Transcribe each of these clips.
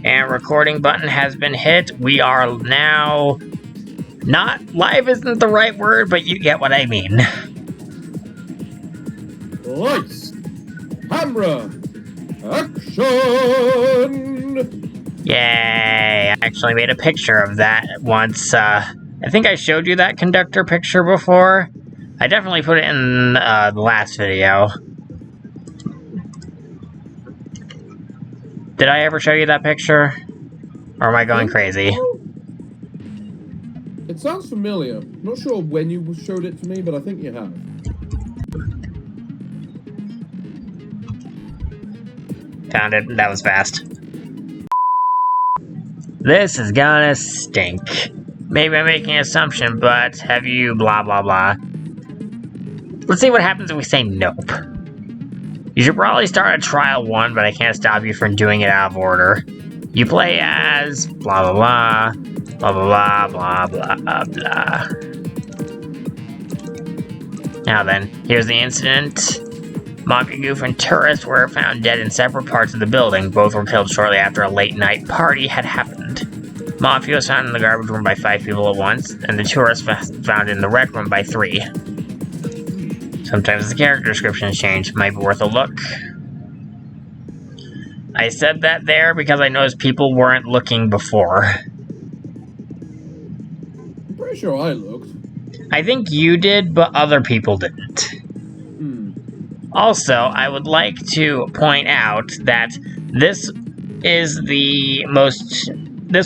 And recording button has been hit. We are now... Not live isn't the right word, but you get what I mean. Lights, camera, action! Yay! I actually made a picture of that once. I think I showed you that conductor picture before. I definitely put it in the last video. Did I ever show you that picture? Or am I going crazy? It sounds familiar. Not sure when you showed it to me, but I think you have. Found it. That was fast. This is gonna stink. Maybe I'm making an assumption, but have you blah blah blah. Let's see what happens if we say nope. You should probably start at trial 1, but I can't stop you from doing it out of order. You play as blah blah blah blah blah blah blah blah. Now then, here's the incident. Mafia Goof and tourists were found dead in separate parts of the building. Both were killed shortly after a late-night party had happened. Mafia was found in the garbage room by 5 people at once, and the tourists found in the rec room by 3. Sometimes the character descriptions change. Might be worth a look. I said that there because I noticed people weren't looking before. I'm pretty sure I looked. I think you did, but other people didn't. Also, I would like to point out that this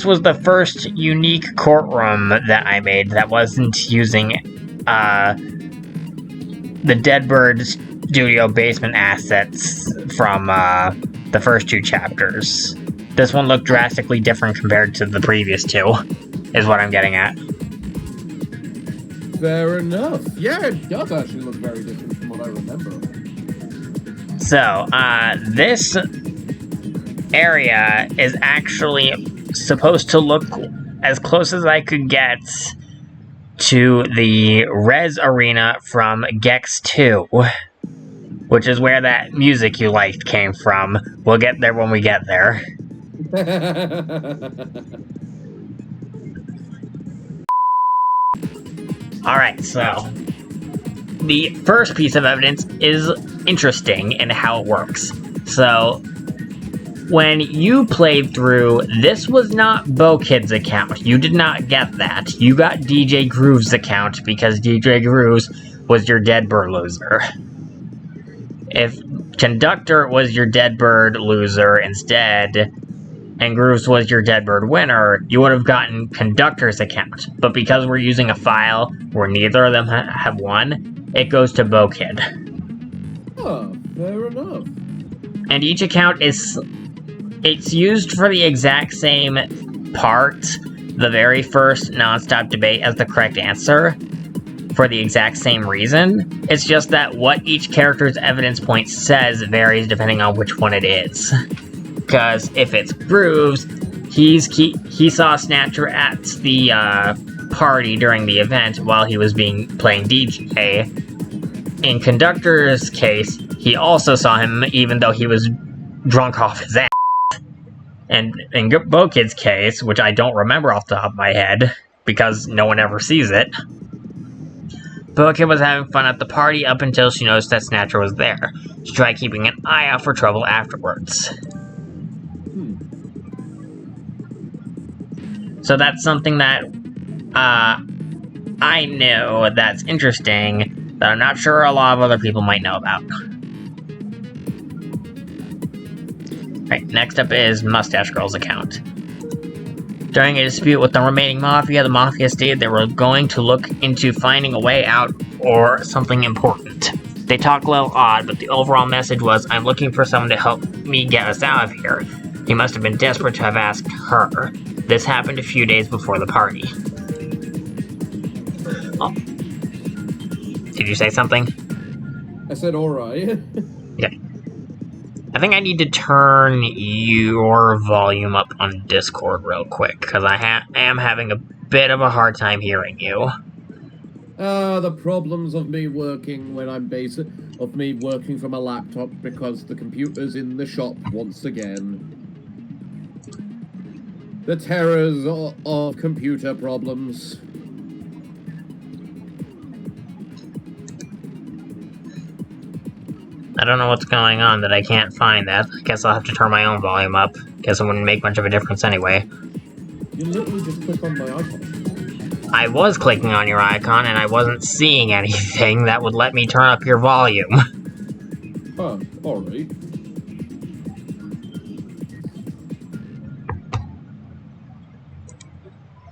was the first unique courtroom that I made that wasn't using, the Deadbird Studio basement assets from, the first 2 chapters. This one looked drastically different compared to the previous 2, is what I'm getting at. Fair enough. Yeah, it does actually look very different from what I remember. So, this area is actually supposed to look as close as I could get to the Res Arena from Gex 2, which is where that music you liked came from. We'll get there when we get there. Alright, so the first piece of evidence is interesting in how it works. So, when you played through, this was not BoKid's account. You did not get that. You got DJ Groove's account because DJ Grooves was your Deadbird loser. If Conductor was your Deadbird loser instead, and Grooves was your Deadbird winner, you would have gotten Conductor's account. But because we're using a file where neither of them have won, it goes to BoKid. Oh, fair enough. And each account it's used for the exact same part, the very first non-stop debate as the correct answer, for the exact same reason. It's just that what each character's evidence point says varies depending on which one it is. Because if it's Grooves, he saw Snatcher at the party during the event while he was playing DJ. In Conductor's case, he also saw him even though he was drunk off his ass. And in BoKid's case, which I don't remember off the top of my head, because no one ever sees it, BoKid was having fun at the party up until she noticed that Snatcher was there. She tried keeping an eye out for trouble afterwards. So that's something that I know that's interesting, that I'm not sure a lot of other people might know about. Right, next up is Mustache Girl's account. During a dispute with the remaining Mafia, the Mafia stated they were going to look into finding a way out or something important. They talked a little odd, but the overall message was, I'm looking for someone to help me get us out of here. He must have been desperate to have asked her. This happened a few days before the party. Oh. Did you say something? I said alright. Yeah. I think I need to turn your volume up on Discord real quick, because I am having a bit of a hard time hearing you. The problems of me working when I'm of me working from a laptop because the computer's in the shop once again. the terrors of computer problems. I don't know what's going on that I can't find that. I guess I'll have to turn my own volume up. Guess it wouldn't make much of a difference anyway. You literally just click on my icon. I was clicking on your icon and I wasn't seeing anything that would let me turn up your volume. Huh, alright.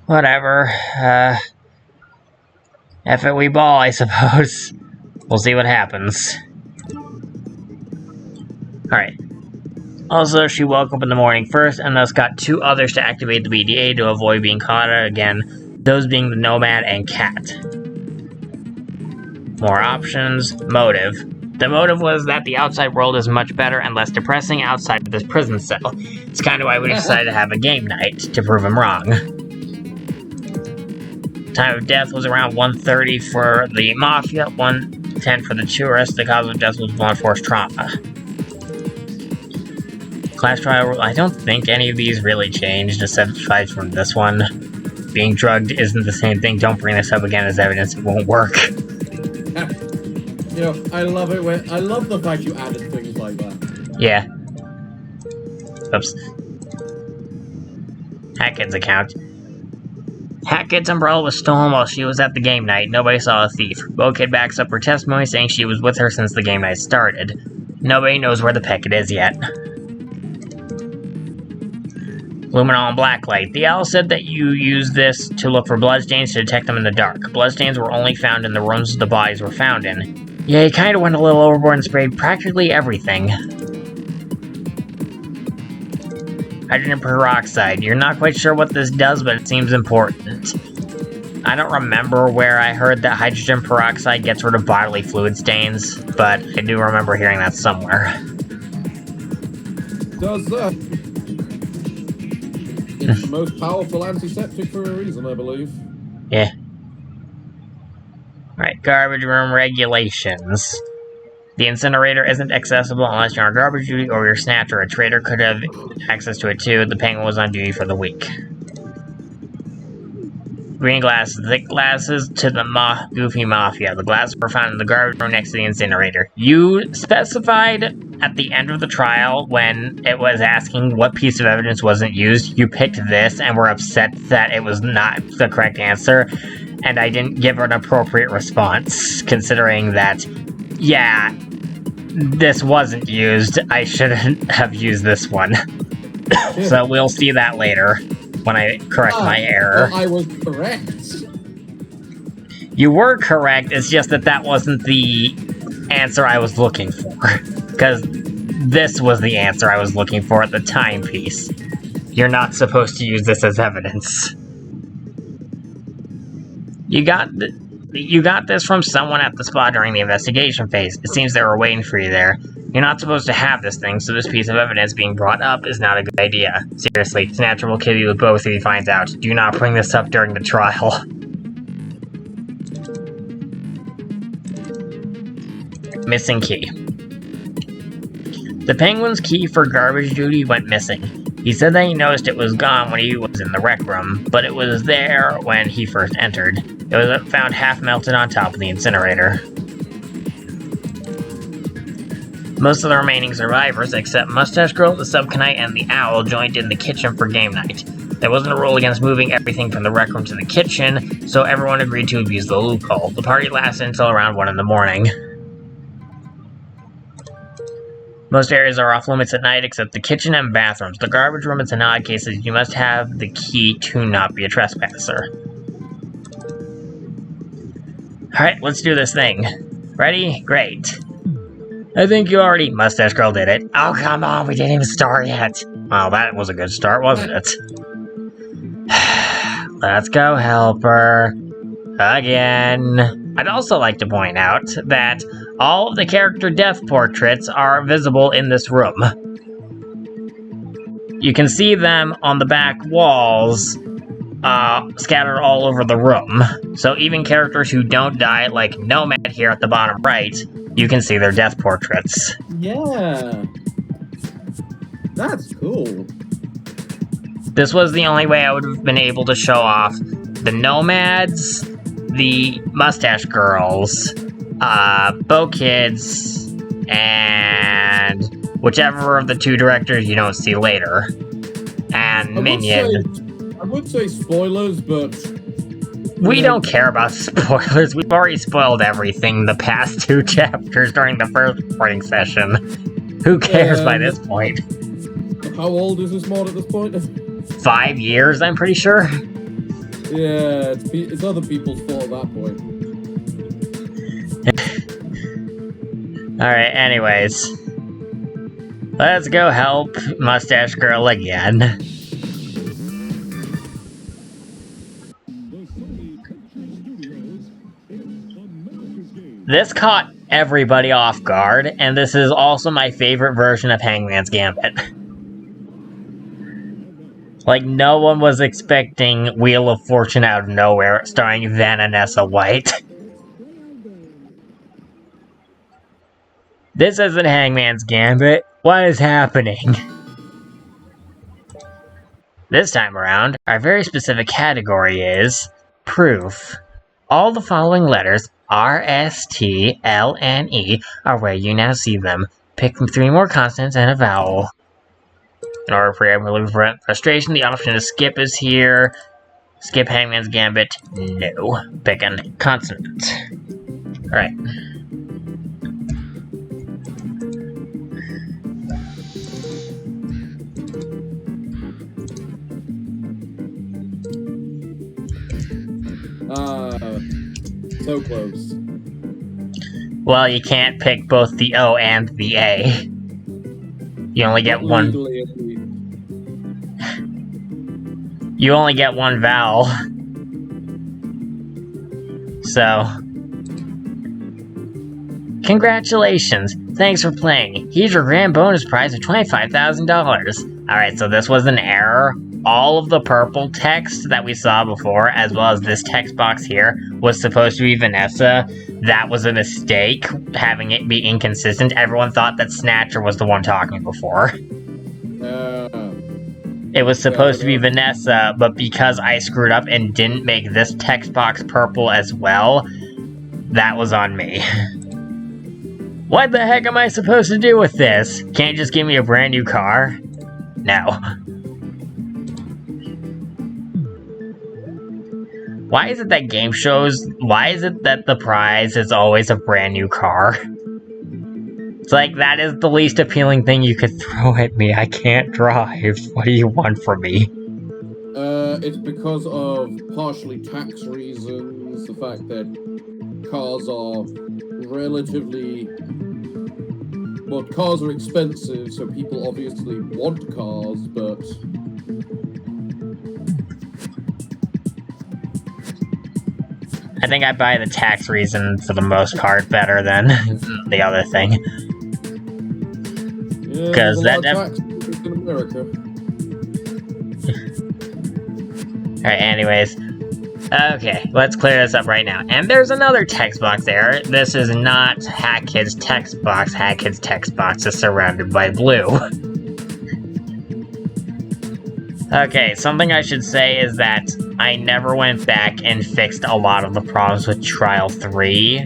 Whatever. F it, we ball, I suppose. We'll see what happens. Alright. Also, she woke up in the morning first, and thus got 2 others to activate the BDA to avoid being caught out again, those being the Nomad and Cat. More options. Motive. The motive was that the outside world is much better and less depressing outside of this prison cell. It's kind of why we decided to have a game night, to prove him wrong. Time of death was around 1:30 for the Mafia, 1:10 for the tourists. The cause of death was blunt force trauma. Class trial, I don't think any of these really changed, aside from this one. Being drugged isn't the same thing. Don't bring this up again as evidence. It won't work. You know, I love it when I love the fact you added things like that. Yeah. Oops. Hackett's account. Hackett's umbrella was stolen while she was at the game night. Nobody saw a thief. Bokid backs up her testimony saying she was with her since the game night started. Nobody knows where the packet is yet. Luminol and Blacklight. The owl said that you use this to look for bloodstains to detect them in the dark. Bloodstains were only found in the rooms the bodies were found in. Yeah, he kinda went a little overboard and sprayed practically everything. Hydrogen peroxide. You're not quite sure what this does, but it seems important. I don't remember where I heard that hydrogen peroxide gets rid of bodily fluid stains, but I do remember hearing that somewhere. Does that? It's the most powerful antiseptic for a reason, I believe. Yeah. Alright, garbage room regulations. The incinerator isn't accessible unless you're on garbage duty or you're snatcher. A trader could have access to it too. The penguin was on duty for the week. Green glasses. Thick glasses to the goofy mafia. The glasses were found in the garbage room next to the incinerator. You specified at the end of the trial when it was asking what piece of evidence wasn't used. You picked this and were upset that it was not the correct answer. And I didn't give her an appropriate response, considering that, yeah, this wasn't used. I shouldn't have used this one. So we'll see that later, when I correct my error. I was correct. You were correct, it's just that that wasn't the answer I was looking for. Because this was the answer I was looking for at the timepiece. You're not supposed to use this as evidence. You got this from someone at the spot during the investigation phase. It seems they were waiting for you there. You're not supposed to have this thing, so this piece of evidence being brought up is not a good idea. Seriously, Snatcher will kill you with both if he finds out. Do not bring this up during the trial. Missing key. The Penguin's key for garbage duty went missing. He said that he noticed it was gone when he was in the rec room, but it was there when he first entered. It was found half melted on top of the incinerator. Most of the remaining survivors, except Mustache Girl, the Subconite, and the Owl, joined in the kitchen for game night. There wasn't a rule against moving everything from the rec room to the kitchen, so everyone agreed to abuse the loophole. The party lasted until around 1 in the morning. Most areas are off limits at night except the kitchen and bathrooms. The garbage room is in odd cases. You must have the key to not be a trespasser. Alright, let's do this thing. Ready? Great. I think you already... Mustache Girl did it. Oh, come on, we didn't even start yet. Well, that was a good start, wasn't it? Let's go help her. Again. I'd also like to point out that all of the character death portraits are visible in this room. You can see them on the back walls, scattered all over the room. So even characters who don't die, like Nomad here at the bottom right, you can see their death portraits. Yeah. That's cool. This was the only way I would have been able to show off the Nomads, the Mustache Girls, Bo Kids, and whichever of the two directors you don't see later. And Minion. I would say spoilers, but... We don't care about spoilers. We've already spoiled everything the past 2 chapters during the first recording session. Who cares by this point? How old is this mod at this point? 5 years, I'm pretty sure. Yeah, it's other people's fault at that point. Alright, anyways. Let's go help Mustache Girl again. This caught everybody off guard, and this is also my favorite version of Hangman's Gambit. Like, no one was expecting Wheel of Fortune out of nowhere, starring Vanessa White. This isn't Hangman's Gambit. What is happening? This time around, our very specific category is proof. All the following letters, R, S, T, L, and E, are where you now see them. Pick from 3 more consonants and a vowel. In order for everyone to prevent frustration, the option to skip is here. Skip Hangman's Gambit? No. Pick a consonant. Alright. So close. Well, you can't pick both the O and the A. You only get one. You only get one vowel. So. Congratulations! Thanks for playing. Here's your grand bonus prize of $25,000. Alright, so this was an error. All of the purple text that we saw before, as well as this text box here, was supposed to be Vanessa. That was a mistake, having it be inconsistent. Everyone thought that Snatcher was the one talking before. It was supposed to be Vanessa, but because I screwed up and didn't make this text box purple as well, that was on me. What the heck am I supposed to do with this? Can't you just give me a brand new car? No. Why is it that game shows, why is it that the prize is always a brand new car? It's like, that is the least appealing thing you could throw at me. I can't drive. What do you want from me? It's because of partially tax reasons, the fact that cars are relatively... Well, cars are expensive, so people obviously want cars, but... I think I buy the tax reason for the most part better than the other thing. Yeah, there's a lot of tax in America. Alright, anyways. Okay, let's clear this up right now. And there's another text box error. This is not Hat Kid's text box. Hat Kid's text box is surrounded by blue. Okay, something I should say is that I never went back and fixed a lot of the problems with Trial 3.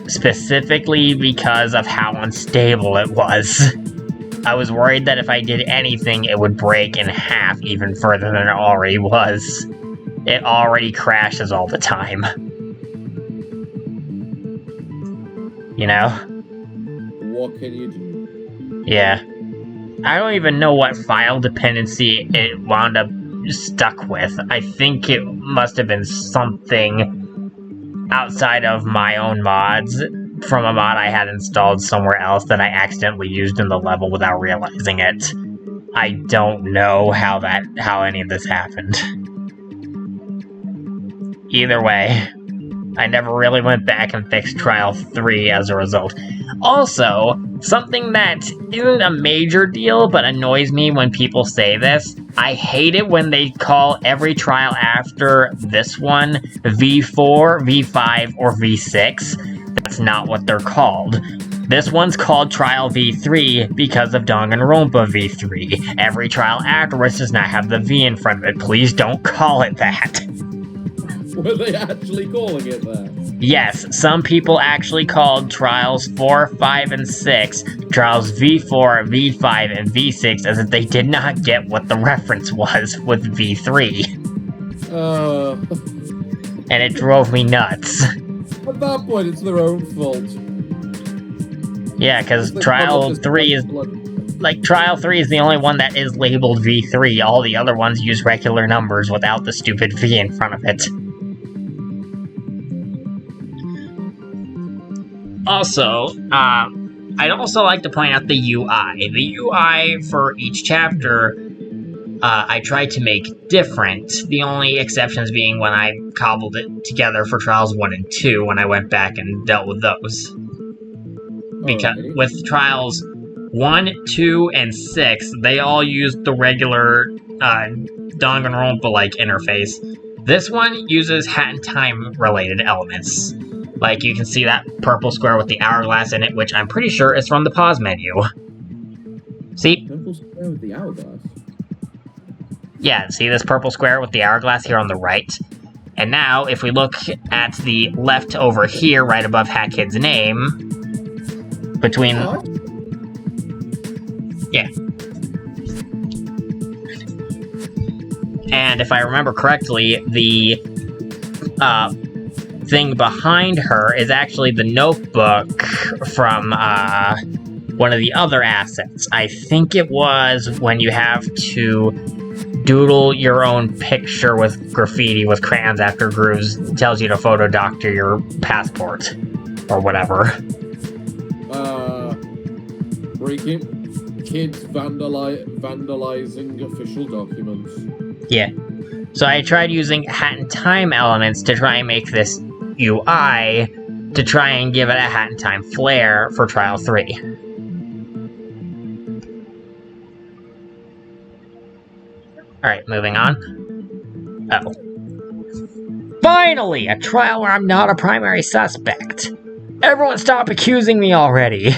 Specifically because of how unstable it was. I was worried that if I did anything, it would break in half even further than it already was. It already crashes all the time. You know? What can you do? Yeah. I don't even know what file dependency it wound up stuck with. I think it must have been something outside of my own mods from a mod I had installed somewhere else that I accidentally used in the level without realizing it. I don't know how any of this happened. Either way, I never really went back and fixed Trial 3 as a result. Also, something that isn't a major deal, but annoys me when people say this, I hate it when they call every trial after this one V4, V5, or V6. That's not what they're called. This one's called Trial V3 because of Danganronpa V3. Every trial afterwards does not have the V in front of it. Please don't call it that. Were they actually calling it that? Yes, some people actually called Trials 4, 5, and 6 Trials V4, V5, and V6 as if they did not get what the reference was with V3. And it drove me nuts. At that point, it's their own fault. Yeah, because Trial 3 is... Like, Trial 3 is the only one that is labeled V3. All the other ones use regular numbers without the stupid V in front of it. Also, I'd also like to point out the UI. The UI for each chapter, I tried to make different. The only exceptions being when I cobbled it together for Trials 1 and 2 when I went back and dealt with those. Because with Trials 1, 2, and 6, they all used the regular Danganronpa-like interface. This one uses hat and time-related elements. Like, you can see that purple square with the hourglass in it, which I'm pretty sure is from the pause menu. See? Purple square with the hourglass? Yeah, see this purple square with the hourglass here on the right? And now, if we look at the left over here, right above Hat Kid's name, between... Yeah. And if I remember correctly, the thing behind her is actually the notebook from one of the other assets. I think it was when you have to doodle your own picture with graffiti with crayons after Grooves tells you to photo doctor your passport. Or whatever. Breaking kids vandalizing official documents. Yeah. So I tried using hat and time elements to try and make this UI to try and give it a hat and time flair for Trial 3. Alright, moving on. Uh-oh. Finally! A trial where I'm not a primary suspect! Everyone stop accusing me already!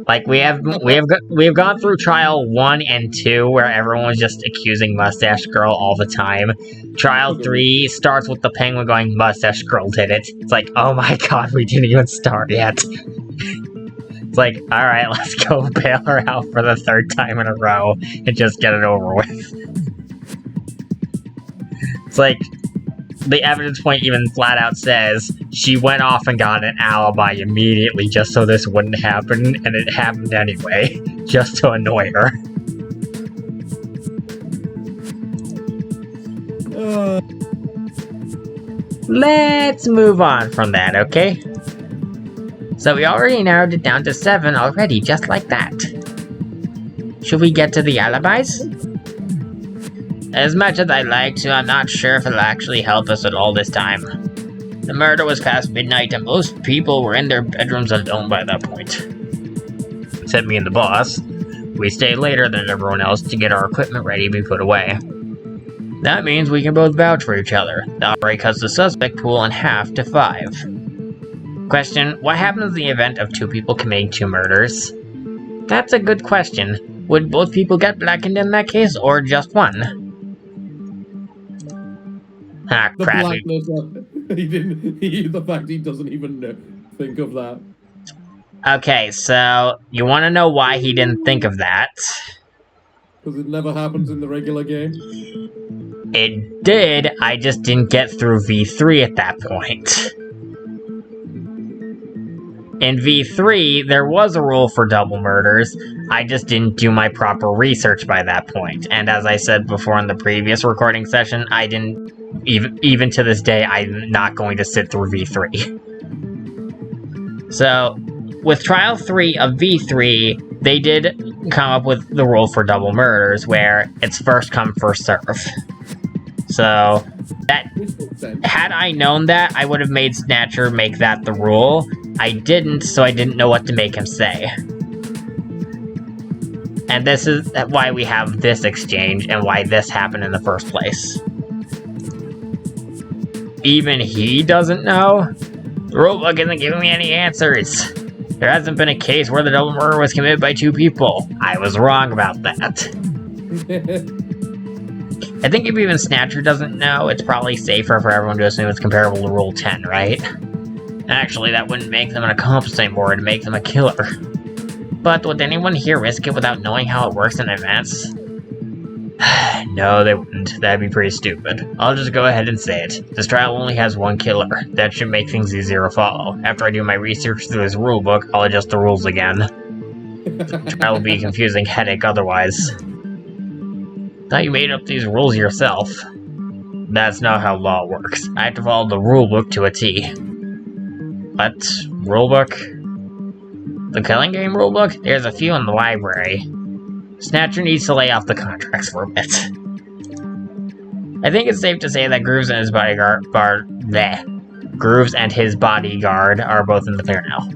Like, we have gone through Trial 1 and 2, where everyone was just accusing Mustache Girl all the time. Trial 3 starts with the penguin going, Mustache Girl did it. It's like, oh my god, we didn't even start yet. It's like, alright, let's go bail her out for the 3rd time in a row, and just get it over with. It's like, the evidence point even flat out says she went off and got an alibi immediately just so this wouldn't happen, and it happened anyway, just to annoy her. Let's move on from that, okay? So we already narrowed it down to 7 already, just like that. Should we get to the alibis? As much as I'd like to, I'm not sure if it'll actually help us at all this time. The murder was past midnight and most people were in their bedrooms alone by that point. Except me and the boss. We stayed later than everyone else to get our equipment ready to be put away. That means we can both vouch for each other. That already cuts the suspect pool in half to 5. Question, what happens in the event of 2 people committing 2 murders? That's a good question. Would both people get blackened in that case, or just one? Ah, The crap. blackness the fact he doesn't even think of that. Okay, so, you want to know why he didn't think of that? Because it never happens in the regular game? It did, I just didn't get through V3 at that point. In V3, there was a rule for double murders, I just didn't do my proper research by that point. And as I said before in the previous recording session, I didn't, even to this day, I'm not going to sit through V3. So, with Trial 3 of V3, they did come up with the rule for double murders, where it's first come, first serve. So, that, had I known that, I would have made Snatcher make that the rule. I didn't, so I didn't know what to make him say. And this is why we have this exchange, and why this happened in the first place. Even he doesn't know? The rulebook isn't giving me any answers. There hasn't been a case where the double murder was committed by 2 people. I was wrong about that. I think if even Snatcher doesn't know, it's probably safer for everyone to assume it's comparable to Rule 10, right? Actually, that wouldn't make them an accomplice anymore, it'd make them a killer. But would anyone here risk it without knowing how it works in advance? No, they wouldn't. That'd be pretty stupid. I'll just go ahead and say it. This trial only has 1 killer. That should make things easier to follow. After I do my research through this rulebook, I'll adjust the rules again. The trial will be a confusing headache otherwise. Thought you made up these rules yourself. That's not how law works. I have to follow the rulebook to a T. What? Rulebook? The Killing Game rulebook? There's a few in the library. Snatcher needs to lay off the contracts for a bit. I think it's safe to say that Grooves and his bodyguard are both in the clear now.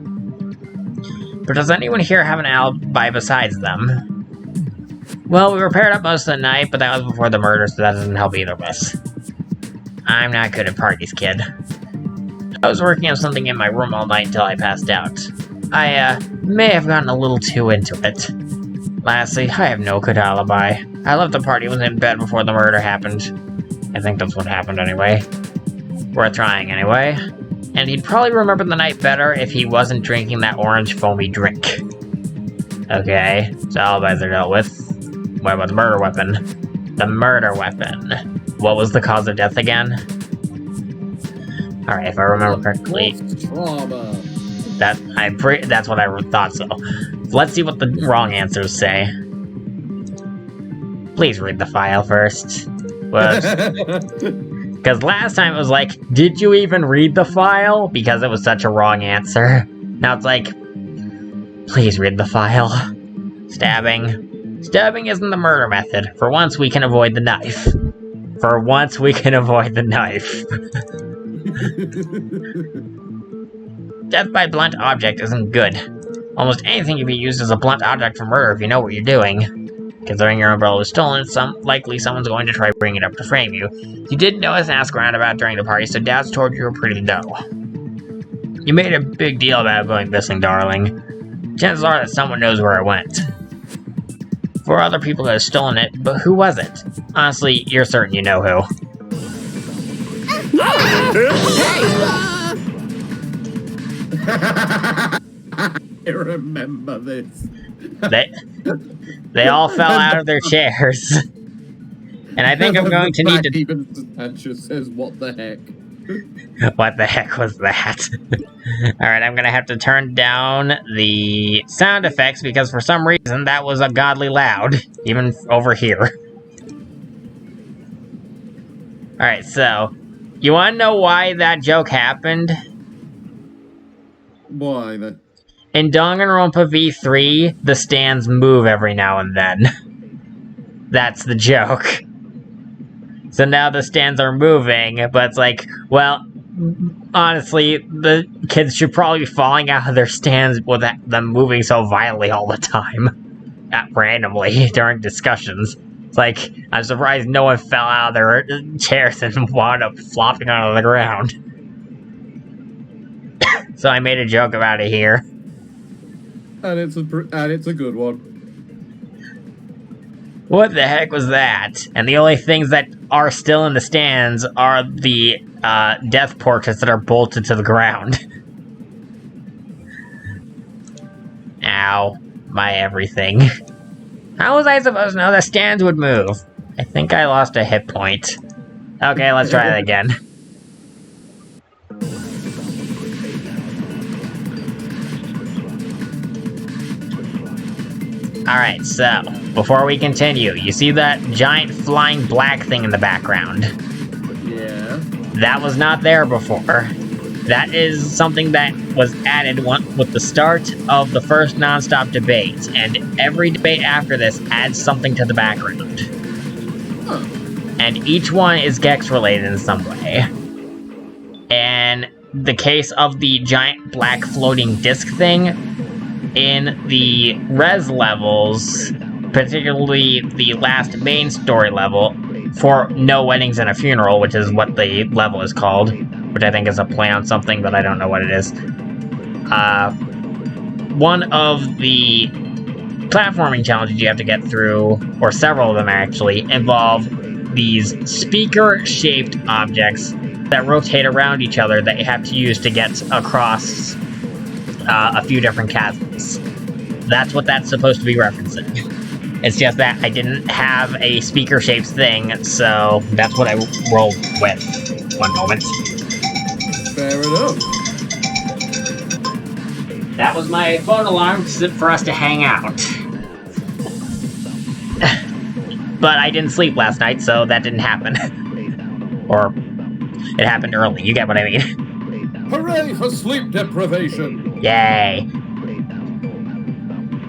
But does anyone here have an alibi besides them? Well, we were paired up most of the night, but that was before the murder, so that doesn't help either of us. I'm not good at parties, kid. I was working on something in my room all night until I passed out. I, may have gotten a little too into it. Lastly, I have no good alibi. I left the party, was in bed before the murder happened. I think that's what happened anyway. Worth trying anyway. And he'd probably remember the night better if he wasn't drinking that orange foamy drink. Okay, so alibis are dealt with. What about the murder weapon? The murder weapon. What was the cause of death again? Alright, if I remember correctly. Trauma. That's what I thought so. Let's see what the wrong answers say. Please read the file first. Because last time it was like, did you even read the file? Because it was such a wrong answer. Now it's like, please read the file. Stabbing. Stabbing isn't the murder method. For once, we can avoid the knife. For once, we can avoid the knife. Death by blunt object isn't good. Almost anything can be used as a blunt object for murder if you know what you're doing. Considering your umbrella was stolen, likely someone's going to try bringing it up to frame you. You didn't notice and ask around about it during the party, so doubts toward you were pretty low. You made a big deal about it going missing, darling. Chances are that someone knows where it went. 4 other people have stolen it, but who was it? Honestly, you're certain you know who. I remember this. They all fell out of their chairs. And I think I'm going to need to... Even Snatcher says, what the heck? What the heck was that? Alright, I'm gonna have to turn down the sound effects because for some reason that was ungodly loud. Even over here. Alright, so... You wanna know why that joke happened? Why then? In Danganronpa V3, the stands move every now and then. That's the joke. So now the stands are moving, but it's like, well, honestly, the kids should probably be falling out of their stands with them moving so violently all the time. Randomly, during discussions. It's like, I'm surprised no one fell out of their chairs and wound up flopping onto the ground. So I made a joke about it here. And it's a good one. What the heck was that? And the only things that are still in the stands are the death portraits that are bolted to the ground. Ow. My everything. How was I supposed to know the stands would move? I think I lost a hit point. Okay, let's try that again. Alright, so, before we continue, you see that giant flying black thing in the background? Yeah. That was not there before. That is something that was added with the start of the first non-stop debate, and every debate after this adds something to the background. Huh. And each one is Gex-related in some way. And the case of the giant black floating disc thing, in the res levels, particularly the last main story level, for No Weddings and a Funeral, which is what the level is called, which I think is a play on something, but I don't know what it is. one of the platforming challenges you have to get through, or several of them actually, involve these speaker-shaped objects that rotate around each other that you have to use to get across a few different chasms. That's what that's supposed to be referencing. It's just that I didn't have a speaker-shaped thing, so that's what I rolled with. One moment. Fair enough. That was my phone alarm for us to hang out. But I didn't sleep last night, so that didn't happen. Or, it happened early, you get what I mean. Hooray for sleep deprivation! Yay.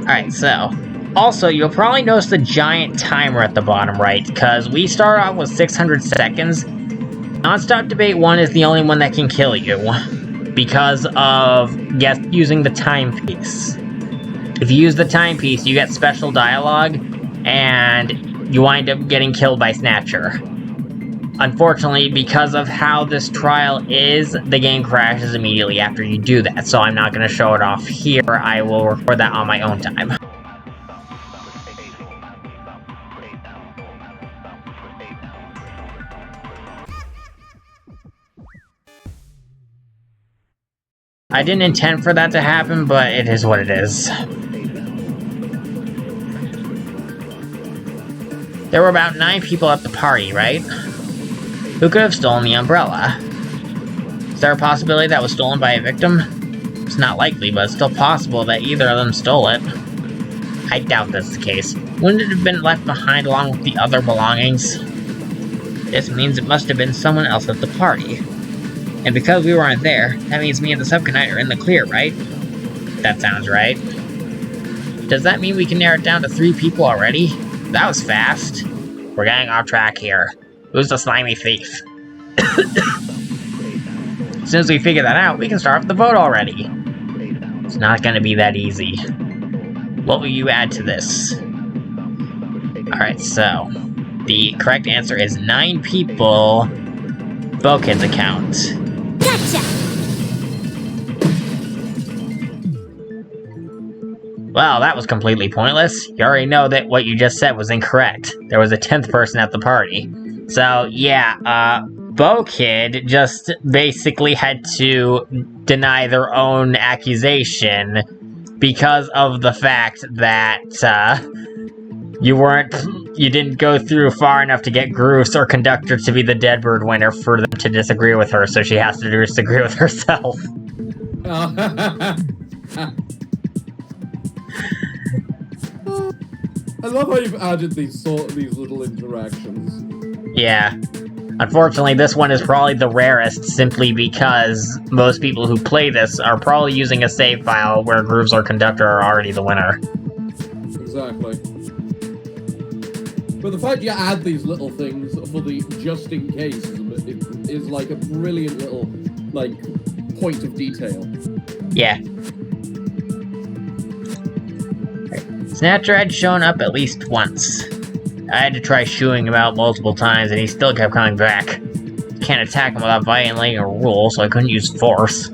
Alright, so... Also, you'll probably notice the giant timer at the bottom right, because we start off with 600 seconds. Non-stop debate 1 is the only one that can kill you, because of, yes, using the timepiece. If you use the timepiece, you get special dialogue, and you wind up getting killed by Snatcher. Unfortunately, because of how this trial is, the game crashes immediately after you do that, so I'm not going to show it off here. I will record that on my own time. I didn't intend for that to happen, but it is what it is. There were about 9 people at the party, right? Who could have stolen the umbrella? Is there a possibility that was stolen by a victim? It's not likely, but it's still possible that either of them stole it. I doubt that's the case. Wouldn't it have been left behind along with the other belongings? This means it must have been someone else at the party. And because we weren't there, that means me and the subconnect are in the clear, right? That sounds right. Does that mean we can narrow it down to 3 people already? That was fast. We're getting off track here. Who's the slimy thief? As soon as we figure that out, we can start the vote already. It's not gonna be that easy. What will you add to this? Alright, so... the correct answer is 9 people... Bokid's account. Gotcha! Well, that was completely pointless. You already know that what you just said was incorrect. There was a 10th person at the party. So, yeah, Bokid just basically had to deny their own accusation because of the fact that, you didn't go through far enough to get Groose or Conductor to be the Deadbird winner for them to disagree with her, so she has to disagree with herself. I love how you've added these little interactions. Yeah. Unfortunately, this one is probably the rarest, simply because most people who play this are probably using a save file where Grooves or Conductor are already the winner. Exactly. But the fact you add these little things for the just in case is like a brilliant little, like, point of detail. Yeah. Snatcher had shown up at least once. I had to try shooing him out multiple times and he still kept coming back. Can't attack him without violating a rule, so I couldn't use force.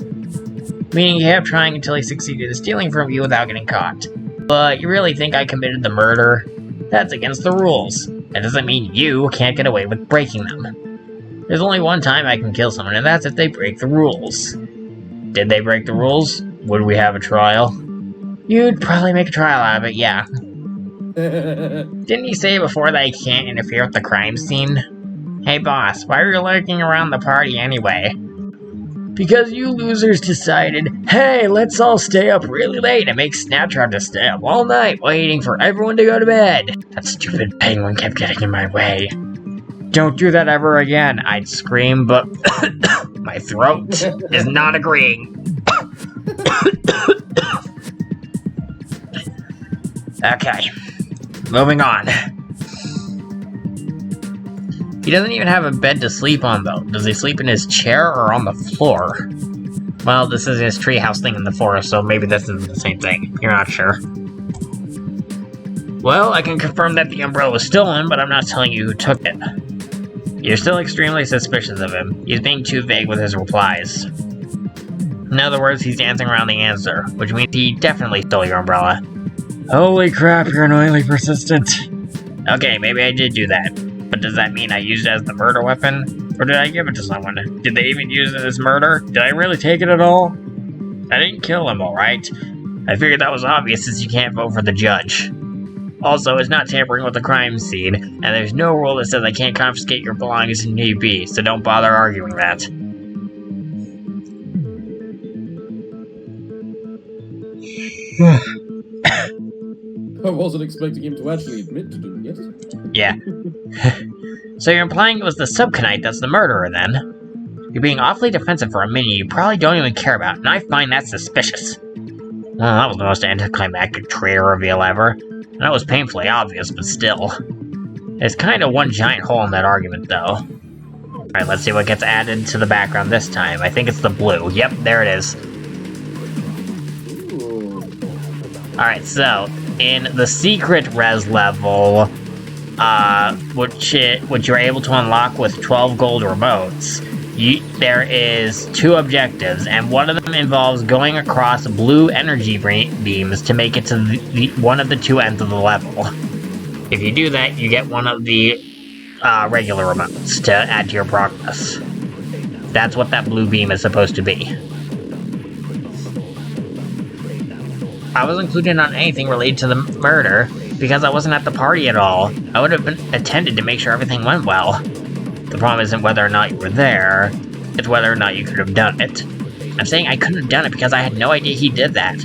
Meaning he kept trying until he succeeded in stealing from you without getting caught. But you really think I committed the murder? That's against the rules. That doesn't mean you can't get away with breaking them. There's only one time I can kill someone, and that's if they break the rules. Did they break the rules? Would we have a trial? You'd probably make a trial out of it, yeah. Didn't he say before that he can't interfere with the crime scene? Hey boss, why are you lurking around the party anyway? Because you losers decided, hey, let's all stay up really late and make Snatcher have to stay up all night waiting for everyone to go to bed. That stupid penguin kept getting in my way. Don't do that ever again, I'd scream, but my throat is not agreeing. Okay, moving on. He doesn't even have a bed to sleep on, though. Does he sleep in his chair or on the floor? Well, this is his treehouse thing in the forest, so maybe this isn't the same thing. You're not sure. Well, I can confirm that the umbrella was stolen, but I'm not telling you who took it. You're still extremely suspicious of him. He's being too vague with his replies. In other words, he's dancing around the answer, which means he definitely stole your umbrella. Holy crap, you're annoyingly persistent. Okay, maybe I did do that. But does that mean I used it as the murder weapon? Or did I give it to someone? Did they even use it as murder? Did I really take it at all? I didn't kill him, alright? I figured that was obvious since you can't vote for the judge. Also, it's not tampering with the crime scene, and there's no rule that says I can't confiscate your belongings if need be, so don't bother arguing that. I wasn't expecting him to actually admit to doing it. Yeah. So you're implying it was the subconite that's the murderer, then? You're being awfully defensive for a minion you probably don't even care about, and I find that suspicious. Well, that was the most anticlimactic traitor reveal ever. And that was painfully obvious, but still. There's kind of one giant hole in that argument, though. Alright, let's see what gets added to the background this time. I think it's the blue. Yep, there it is. Alright, so, in the secret res level, which you're able to unlock with 12 gold remotes, there is 2 objectives, and one of them involves going across blue energy beams to make it to one of the 2 ends of the level. If you do that, you get one of the regular remotes to add to your progress. That's what that blue beam is supposed to be. I wasn't included on anything related to the murder because I wasn't at the party at all. I would have attended to make sure everything went well. The problem isn't whether or not you were there, it's whether or not you could have done it. I'm saying I couldn't have done it because I had no idea he did that.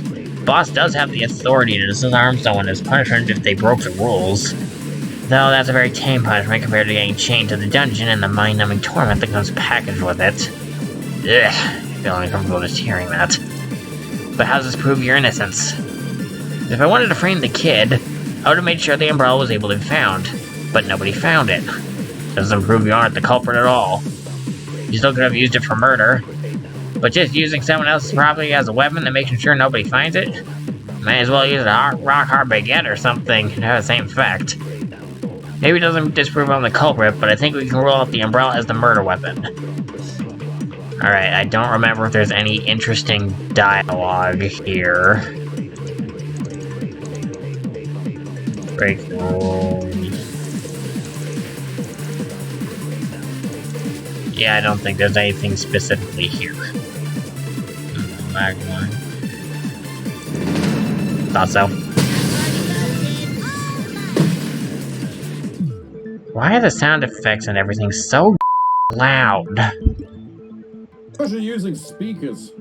Boss does have the authority to disarm someone as punishment if they broke the rules. Though that's a very tame punishment compared to getting chained to the dungeon and the mind-numbing torment that comes packaged with it. Ugh, I feel uncomfortable just hearing that. But how does this prove your innocence? If I wanted to frame the kid, I would have made sure the umbrella was able to be found. But nobody found it. Doesn't prove you aren't the culprit at all. You still could have used it for murder. But just using someone else's property as a weapon and making sure nobody finds it? May as well use a rock-hard baguette or something to have the same effect. Maybe it doesn't disprove I'm the culprit, but I think we can rule out the umbrella as the murder weapon. Alright, I don't remember if there's any interesting dialogue here. Break the rules. Yeah, I don't think there's anything specifically here. Back one. Thought so. Why are the sound effects and everything so loud? Because you're using speakers.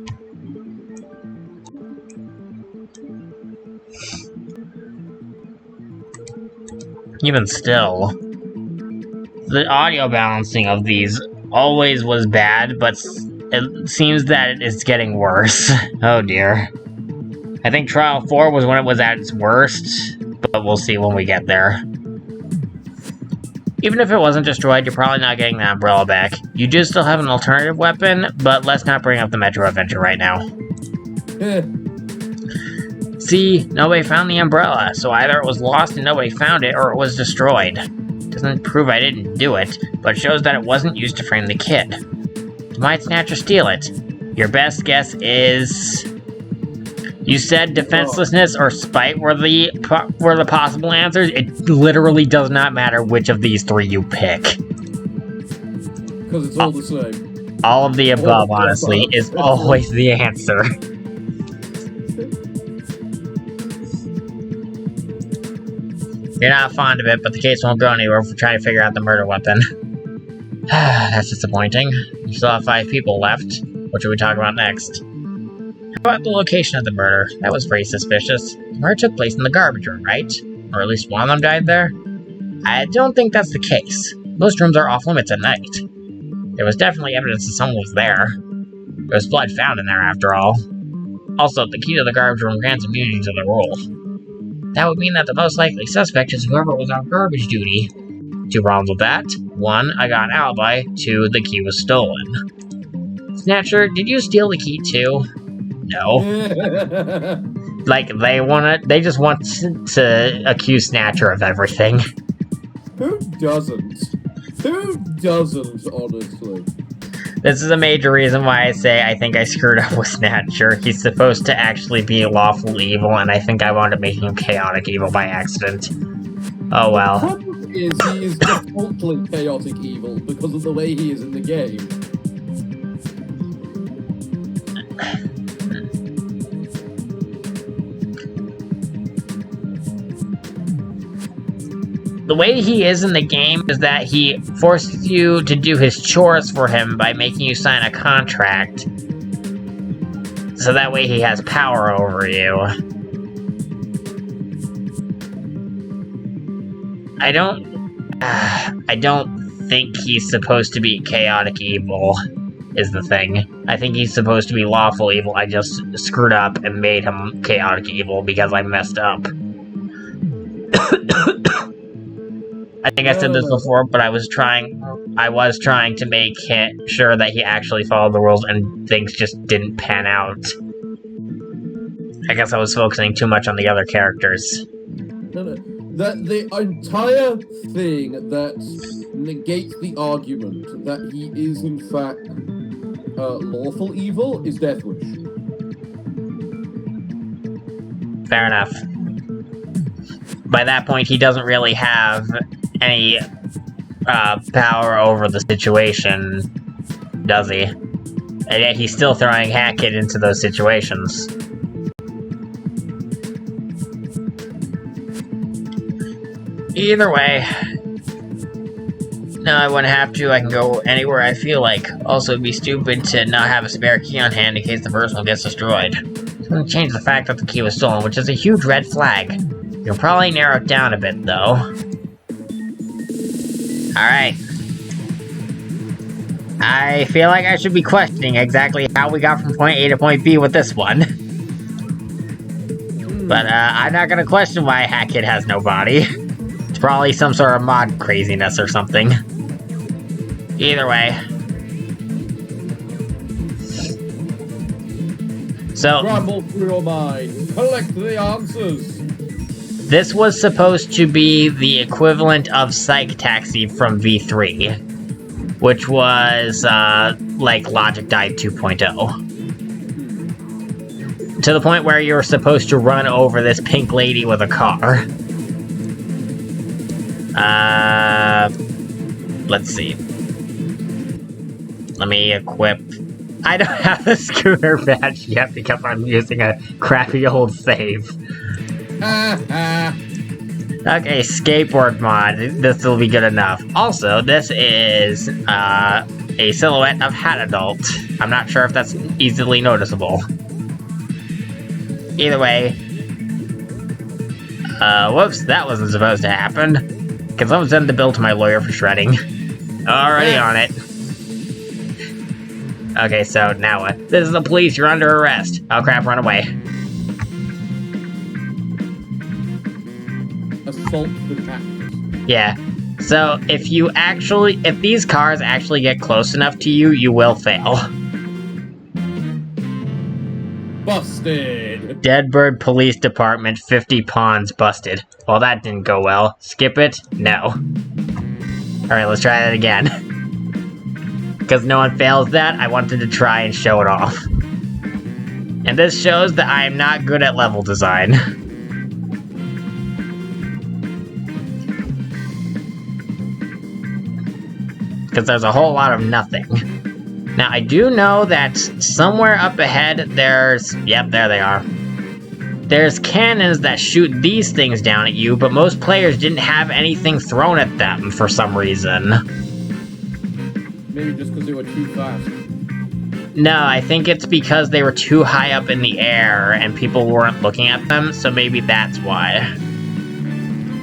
Even still, the audio balancing of these always was bad, but it seems that it's getting worse. Oh dear. I think Trial 4 was when it was at its worst, but we'll see when we get there. Even if it wasn't destroyed, you're probably not getting that umbrella back. You do still have an alternative weapon, but let's not bring up the Metro Adventure right now. See, nobody found the umbrella, so either it was lost and nobody found it, or it was destroyed. Doesn't prove I didn't do it, but it shows that it wasn't used to frame the kid. You might snatch or steal it. Your best guess is... You said defenselessness or spite were the possible answers. It literally does not matter which of these 3 you pick. Because it's all the same. All of the above, honestly, is always the answer. You're not fond of it, but the case won't go anywhere if we try to figure out the murder weapon. That's disappointing. You still have 5 people left. What should we talk about next? How about the location of the murder? That was very suspicious. The murder took place in the garbage room, right? Or at least one of them died there? I don't think that's the case. Most rooms are off limits at night. There was definitely evidence that someone was there. There was blood found in there after all. Also, the key to the garbage room grants immunity to the rule. That would mean that the most likely suspect is whoever was on garbage duty. 2 problems with that. 1, I got an alibi. 2, the key was stolen. Snatcher, did you steal the key too? No. Like, they just want to accuse Snatcher of everything. Who doesn't? Who doesn't, honestly? This is a major reason why I say I think I screwed up with Snatcher. He's supposed to actually be lawful evil, and I think I wound up making him chaotic evil by accident. Oh well. The problem is he is defaultly chaotic evil because of the way he is in the game. The way he is in the game is that he forces you to do his chores for him by making you sign a contract. So that way he has power over you. I don't think he's supposed to be chaotic evil, is the thing. I think he's supposed to be lawful evil. I just screwed up and made him chaotic evil because I messed up. I think I said this before, but I was trying to make sure that he actually followed the rules, and things just didn't pan out. I guess I was focusing too much on the other characters. No. The entire thing that negates the argument that he is in fact lawful evil is Death Wish. Fair enough. By that point, he doesn't really have any power over the situation, does he? And yet he's still throwing Hackett into those situations. Either way, no, I wouldn't have to. I can go anywhere I feel like. Also, it'd be stupid to not have a spare key on hand in case the first one gets destroyed. It's gonna change the fact that the key was stolen, which is a huge red flag. You'll probably narrow it down a bit, though. Alright. I feel like I should be questioning exactly how we got from point A to point B with this one. But, I'm not gonna question why Hackett has no body. It's probably some sort of mod craziness or something. Either way. So... Ramble through your mind. Collect the answers. This was supposed to be the equivalent of Psych Taxi from V3, which was, like Logic Dive 2.0. To the point where you were supposed to run over this pink lady with a car. Let's see. Let me equip... I don't have a scooter badge yet because I'm using a crappy old save. Okay, skateboard mod. This will be good enough. Also, this is a silhouette of Hat Adult. I'm not sure if that's easily noticeable. Either way. Whoops, that wasn't supposed to happen. Can someone send the bill to my lawyer for shredding? Already on it. Okay, so now what? This is the police, you're under arrest. Oh crap, run away. Assault the cactus. Yeah. So, if these cars actually get close enough to you, you will fail. Busted! Deadbird Police Department, 50 pawns busted. Well, that didn't go well. Skip it? No. Alright, let's try that again. Because no one fails that, I wanted to try and show it off. And this shows that I am not good at level design. Because there's a whole lot of nothing. Now, I do know that somewhere up ahead there's... Yep, there they are. There's cannons that shoot these things down at you, but most players didn't have anything thrown at them for some reason. Maybe just because they were too fast. No, I think it's because they were too high up in the air and people weren't looking at them, so maybe that's why.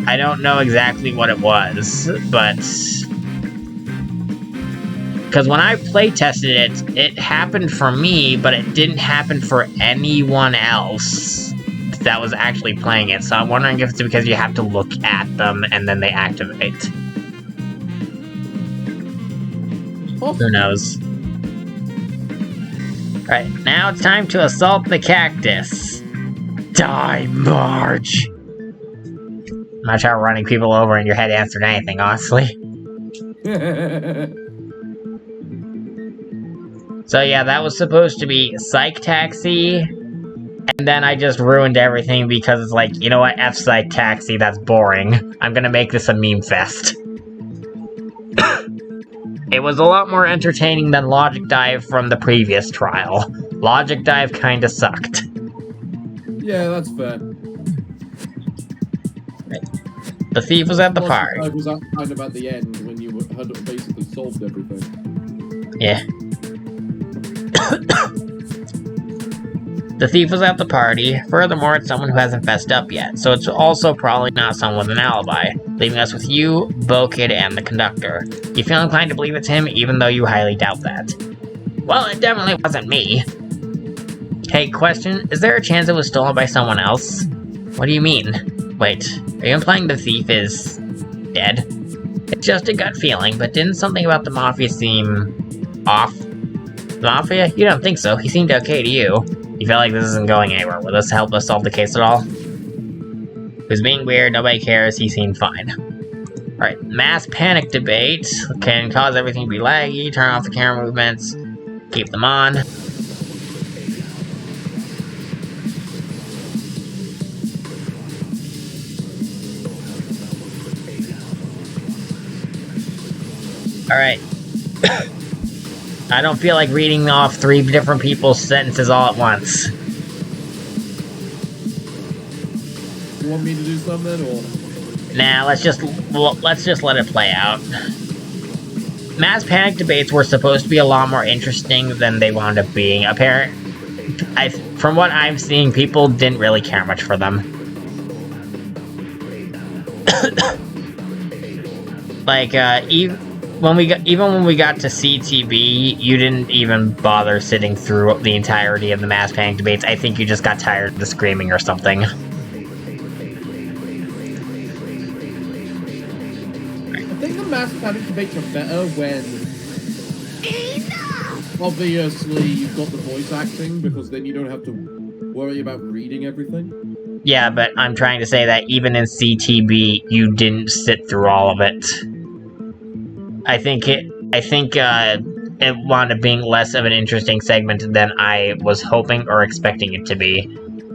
I don't know exactly what it was, but... Because when I playtested it, it happened for me, but it didn't happen for anyone else that was actually playing it, so I'm wondering if it's because you have to look at them and then they activate. Who knows? Alright, now it's time to assault the cactus. Die, Marge! I'm not sure running people over in your head answered anything, honestly. So yeah, that was supposed to be Psych Taxi, and then I just ruined everything because it's like, you know what, F Psych Taxi, that's boring. I'm gonna make this a meme fest. It was a lot more entertaining than Logic Dive from the previous trial. Logic Dive kinda sucked. Yeah, that's fair. The thief was at the party. I was kind of at the end when you had basically solved everything. Yeah. The thief was at the party. Furthermore, it's someone who hasn't fessed up yet, so it's also probably not someone with an alibi, leaving us with you, Bo-Kid, and the conductor. You feel inclined to believe it's him, even though you highly doubt that. Well, it definitely wasn't me. Hey, question, is there a chance it was stolen by someone else? What do you mean? Wait, are you implying the thief is dead? It's just a gut feeling, but didn't something about the Mafia seem off? The Mafia? You don't think so. He seemed okay to you. You feel like this isn't going anywhere. Will this help us solve the case at all? He was being weird, nobody cares, he seemed fine. Alright, mass panic debate can cause everything to be laggy, turn off the camera movements, keep them on. Alright. I don't feel like reading off 3 different people's sentences all at once. You want me to do something, or? Nah, let's just let it play out. Mass panic debates were supposed to be a lot more interesting than they wound up being. From what I'm seeing, people didn't really care much for them. Like, even when we got to CTB, you didn't even bother sitting through the entirety of the mass panic debates. I think you just got tired of the screaming or something. I think the mass panic debates are better when obviously you've got the voice acting, because then you don't have to worry about reading everything. Yeah, but I'm trying to say that even in CTB, you didn't sit through all of it. I think it wound up being less of an interesting segment than I was hoping or expecting it to be.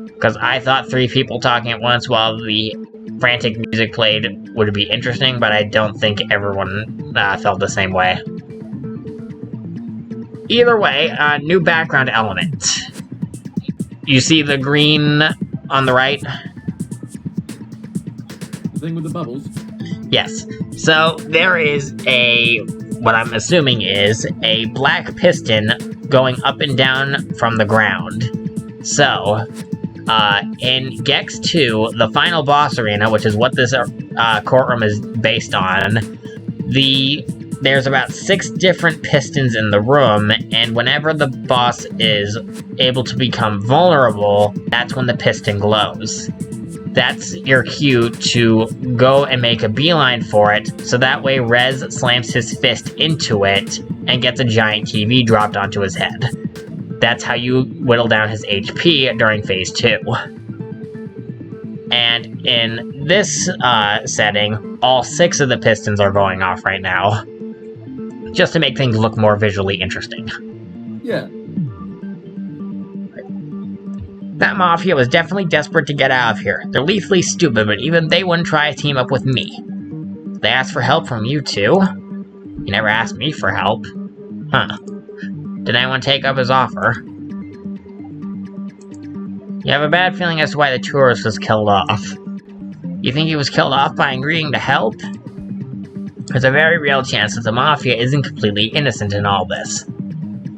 Because I thought 3 people talking at once while the frantic music played would be interesting, but I don't think everyone felt the same way. Either way, new background element. You see the green on the right? The thing with the bubbles? Yes. So, there is what I'm assuming is, a black piston going up and down from the ground. So, in Gex 2, the final boss arena, which is what this courtroom is based on, there's about 6 different pistons in the room, and whenever the boss is able to become vulnerable, that's when the piston glows. That's your cue to go and make a beeline for it, so that way Rez slams his fist into it and gets a giant TV dropped onto his head. That's how you whittle down his HP during Phase 2. And in this setting, all 6 of the pistons are going off right now, just to make things look more visually interesting. Yeah. That Mafia was definitely desperate to get out of here. They're lethally stupid, but even they wouldn't try to team up with me. They asked for help from you two. You never asked me for help. Huh. Did anyone take up his offer? You have a bad feeling as to why the tourist was killed off. You think he was killed off by agreeing to help? There's a very real chance that the Mafia isn't completely innocent in all this.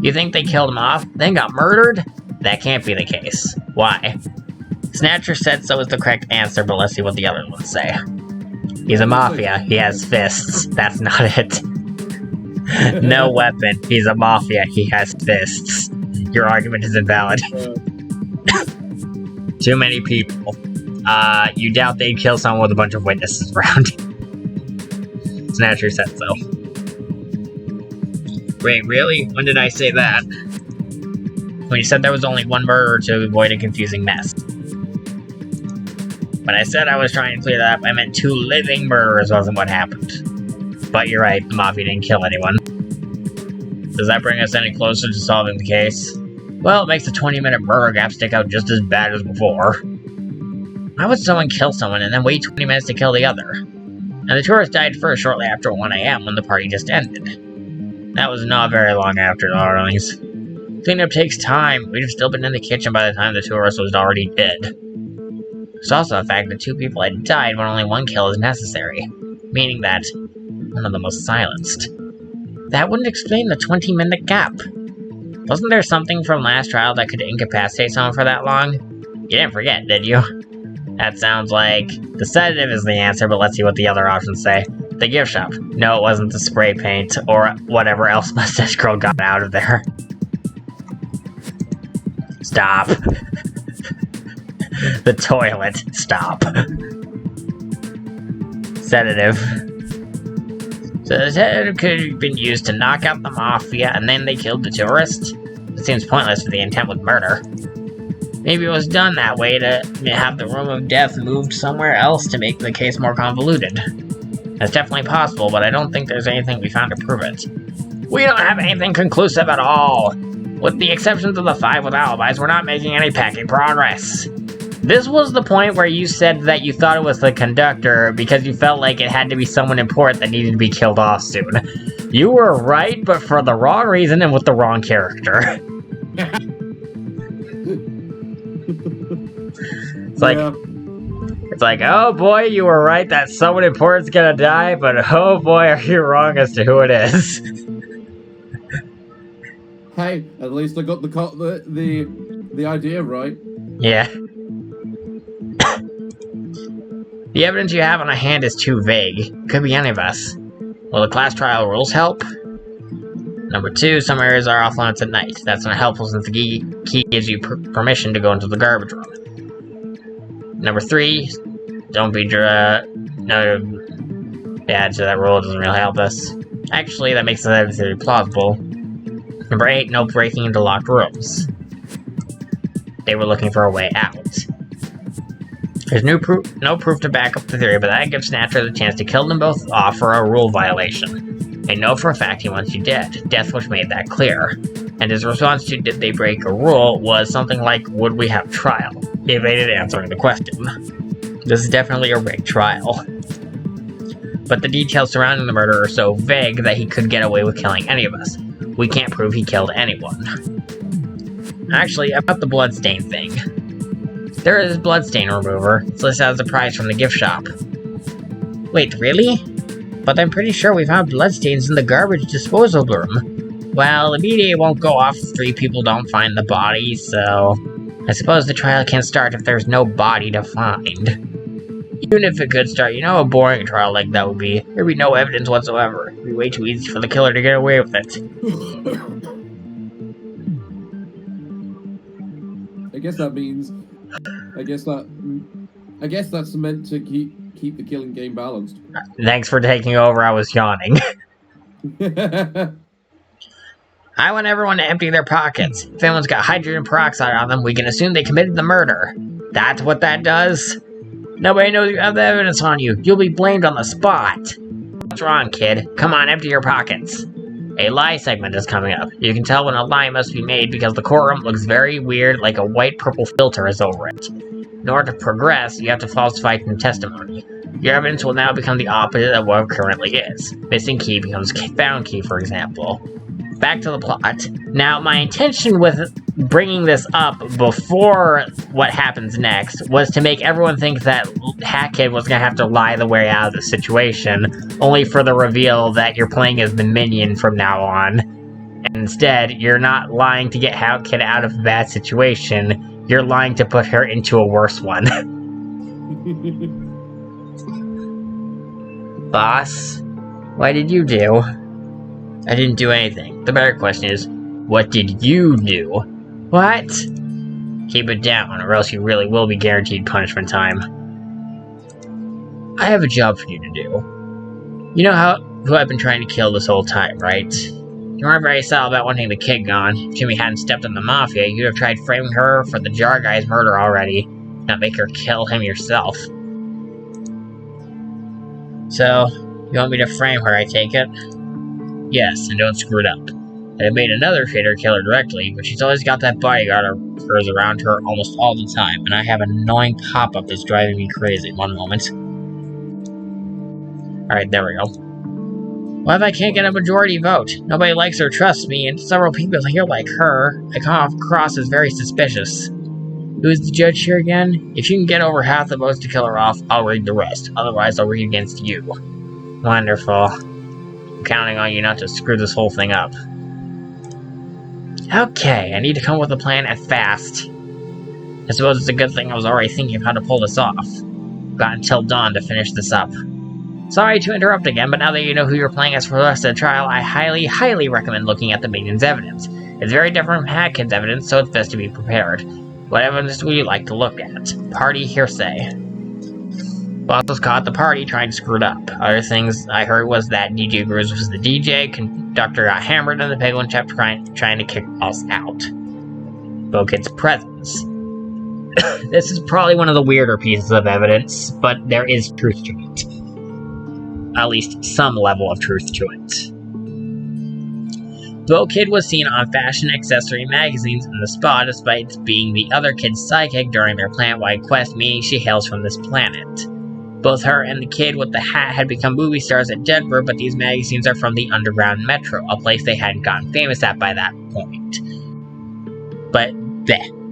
You think they killed him off, then got murdered? That can't be the case. Why? Snatcher said so is the correct answer, but let's see what the other ones say. He's a Mafia. He has fists. That's not it. No weapon. He's a Mafia. He has fists. Your argument is invalid. Too many people. You doubt they'd kill someone with a bunch of witnesses around. Snatcher said so. Wait, really? When did I say that? When you said there was only one murderer to avoid a confusing mess. When I said I was trying to clear that up, I meant 2 living murderers wasn't what happened. But you're right, the Mafia didn't kill anyone. Does that bring us any closer to solving the case? Well, it makes the 20-minute murder gap stick out just as bad as before. Why would someone kill someone and then wait 20 minutes to kill the other? And the tourist died first shortly after 1 AM when the party just ended. That was not very long after, darlings. Cleanup takes time. We'd have still been in the kitchen by the time the tourist was already dead. There's also the fact that 2 people had died when only 1 kill is necessary, meaning that one of them was silenced. That wouldn't explain the 20-minute gap. Wasn't there something from last trial that could incapacitate someone for that long? You didn't forget, did you? That sounds like the sedative is the answer, but let's see what the other options say. The gift shop. No, it wasn't the spray paint or whatever else Mustache Girl got out of there. Stop. The toilet. Stop. Sedative. So the sedative could have been used to knock out the mafia and then they killed the tourist? It seems pointless for the intent with murder. Maybe it was done that way to have the room of death moved somewhere else to make the case more convoluted. That's definitely possible, but I don't think there's anything we found to prove it. We don't have anything conclusive at all! With the exceptions of the 5 with alibis, we're not making any packing progress. This was the point where you said that you thought it was the conductor because you felt like it had to be someone important that needed to be killed off soon. You were right, but for the wrong reason and with the wrong character. It's like, oh boy, you were right that someone important's gonna die, but oh boy, are you wrong as to who it is. Hey, at least I got the idea right. Yeah. The evidence you have on hand is too vague. Could be any of us. Will the class trial rules help? Number 2, some areas are off limits at night. That's not helpful since the key gives you permission to go into the garbage room. Number 3, don't be yeah, so that rule doesn't really help us. Actually, that makes the theory plausible. Number 8, no breaking into locked rooms. They were looking for a way out. There's no proof to back up the theory, but that gives Snatcher the chance to kill them both off for a rule violation. I know for a fact he wants you dead. Death which made that clear. And his response to did they break a rule was something like, would we have trial? He evaded answering the question. This is definitely a rigged trial. But the details surrounding the murder are so vague that he could get away with killing any of us. We can't prove he killed anyone. Actually, about the bloodstain thing. There is bloodstain remover. It's listed as a prize from the gift shop. Wait, really? But I'm pretty sure we found bloodstains in the garbage disposal room. Well, the BDA won't go off if 3 people don't find the body, so I suppose the trial can't start if there's no body to find. Even if it could start, you know how a boring trial like that would be. There'd be no evidence whatsoever. It'd be way too easy for the killer to get away with it. I guess that's meant to keep the killing game balanced. Thanks for taking over, I was yawning. I want everyone to empty their pockets. If anyone's got hydrogen peroxide on them, we can assume they committed the murder. That's what that does? Nobody knows you have the evidence on you. You'll be blamed on the spot. What's wrong, kid? Come on, empty your pockets. A lie segment is coming up. You can tell when a lie must be made because the courtroom looks very weird, like a white-purple filter is over it. In order to progress, you have to falsify some testimony. Your evidence will now become the opposite of what it currently is. Missing key becomes found key, for example. Back to the plot. Now, my intention with bringing this up before what happens next was to make everyone think that Hat Kid was going to have to lie the way out of the situation, only for the reveal that you're playing as the minion from now on. And instead, you're not lying to get Hat Kid out of a bad situation, you're lying to put her into a worse one. Boss, what did you do? I didn't do anything. The better question is, what did you do? What? Keep it down, or else you really will be guaranteed punishment time. I have a job for you to do. You know who I've been trying to kill this whole time, right? You weren't very subtle about wanting the kid gone. If Jimmy hadn't stepped on the mafia, you'd have tried framing her for the jar guy's murder already, not make her kill him yourself. So, you want me to frame her, I take it? Yes, and don't screw it up. I made another traitor kill her directly, but she's always got that bodyguard of hers around her almost all the time, and I have an annoying pop-up that's driving me crazy. One moment. Alright, there we go. What if I can't get a majority vote? Nobody likes or trusts me, and several people here like her. I come across as very suspicious. Who's the judge here again? If you can get over half the votes to kill her off, I'll read the rest. Otherwise, I'll read against you. Wonderful. I'm counting on you not to screw this whole thing up. Okay, I need to come up with a plan and fast. I suppose it's a good thing I was already thinking of how to pull this off. Got until dawn to finish this up. Sorry to interrupt again, but now that you know who you're playing as for the rest of the trial, I highly recommend looking at the Minions' evidence. It's very different from Hatkid's evidence, so it's best to be prepared. What evidence would you like to look at? Party hearsay. Boss was caught at the party trying to screw it up. Other things I heard was that DJ Gruz was the DJ, conductor got hammered, and the Penguin kept trying to kick us out. Bokid's presence. This is probably one of the weirder pieces of evidence, but there is truth to it. At least some level of truth to it. Bokid was seen on fashion accessory magazines in the spa despite being the other kid's sidekick during their planet-wide quest, meaning she hails from this planet. Both her and the kid with the hat had become movie stars at Denver, but these magazines are from the Underground Metro, a place they hadn't gotten famous at by that point. But,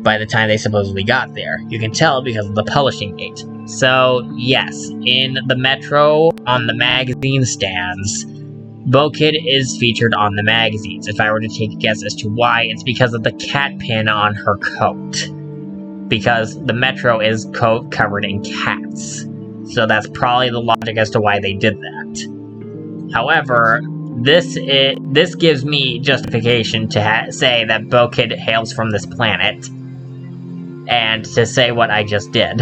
by the time they supposedly got there. You can tell because of the publishing date. So, yes, in the Metro, on the magazine stands, Bokid is featured on the magazines. If I were to take a guess as to why, it's because of the cat pin on her coat. Because the Metro is covered in cats. So that's probably the logic as to why they did that. However, this gives me justification to say that Bokid hails from this planet, and to say what I just did.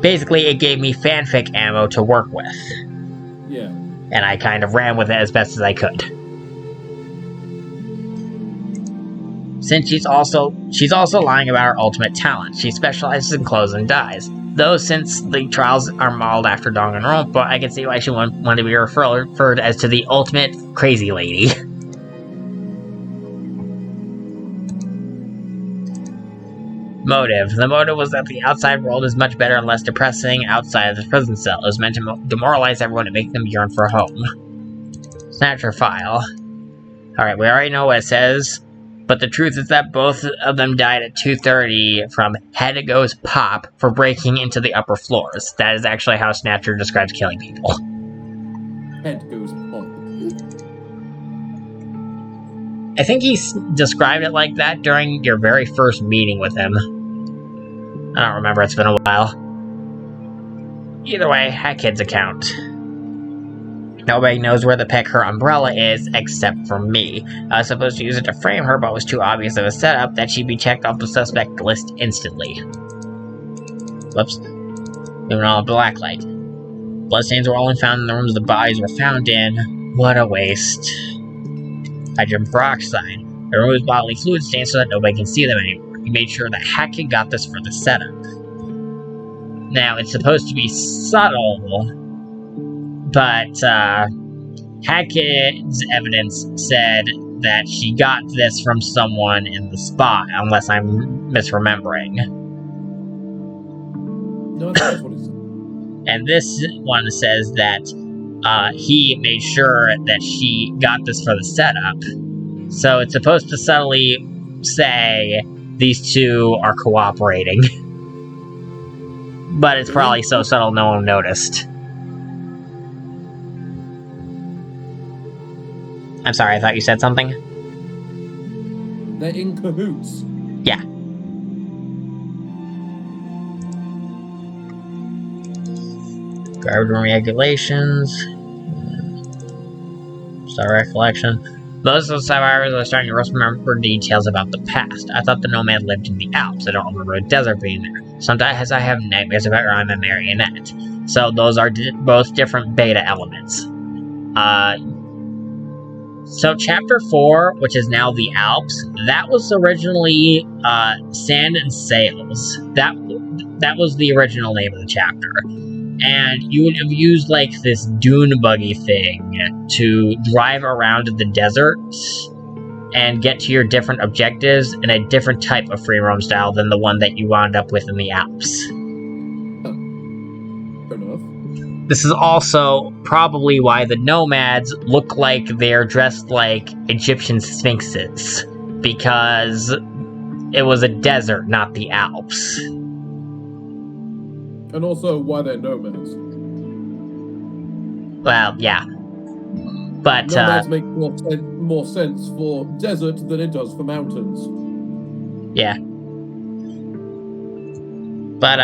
Basically, it gave me fanfic ammo to work with. Yeah. And I kind of ran with it as best as I could. Since she's also lying about her ultimate talent. She specializes in clothes and dyes. Though since the trials are modeled after Danganronpa, I can see why she wanted to be referred as to the ultimate crazy lady. Motive. The motive was that the outside world is much better and less depressing outside of the prison cell. It was meant to demoralize everyone and make them yearn for home. Snatcher file. Alright, we already know what it says, but the truth is that both of them died at 2:30 from Hatty goes pop for breaking into the upper floors. That is actually how Snatcher describes killing people. Head goes pop. I think he described it like that during your very first meeting with him. I don't remember, it's been a while. Either way, Hatkid's account. Nobody knows where the pick her umbrella is, except for me. I was supposed to use it to frame her, but it was too obvious of a setup that she'd be checked off the suspect list instantly. Whoops. Moving on to blacklight. Bloodstains were only found in the rooms the bodies were found in. What a waste. Hydrogen peroxide. It removes bodily fluid stains so that nobody can see them anymore. He made sure that Hatkid got this for the setup. Now, it's supposed to be subtle, but Hatkid's evidence said that she got this from someone in the spa, unless I'm misremembering. No, that's what it said. And this one says that he made sure that she got this for the setup. So it's supposed to subtly say these two are cooperating. But it's probably so subtle no one noticed. I'm sorry, I thought you said something? They're in cahoots. Yeah. Garbage room regulations. Star recollection. Those of the survivors are starting to remember details about the past. I thought the nomad lived in the Alps. I don't remember a desert being there. Sometimes I have nightmares about where I'm a marionette. So those are both different beta elements. So chapter 4, which is now the Alps, that was originally Sand and Sails. That was the original name of the chapter. And you would have used, like, this dune buggy thing to drive around the desert and get to your different objectives in a different type of free roam style than the one that you wound up with in the Alps. Fair enough. This is also probably why the nomads look like they're dressed like Egyptian sphinxes, because it was a desert, not the Alps. And also why they're nomads. Well, yeah. But, nomads make more sense for desert than it does for mountains. yeah. But,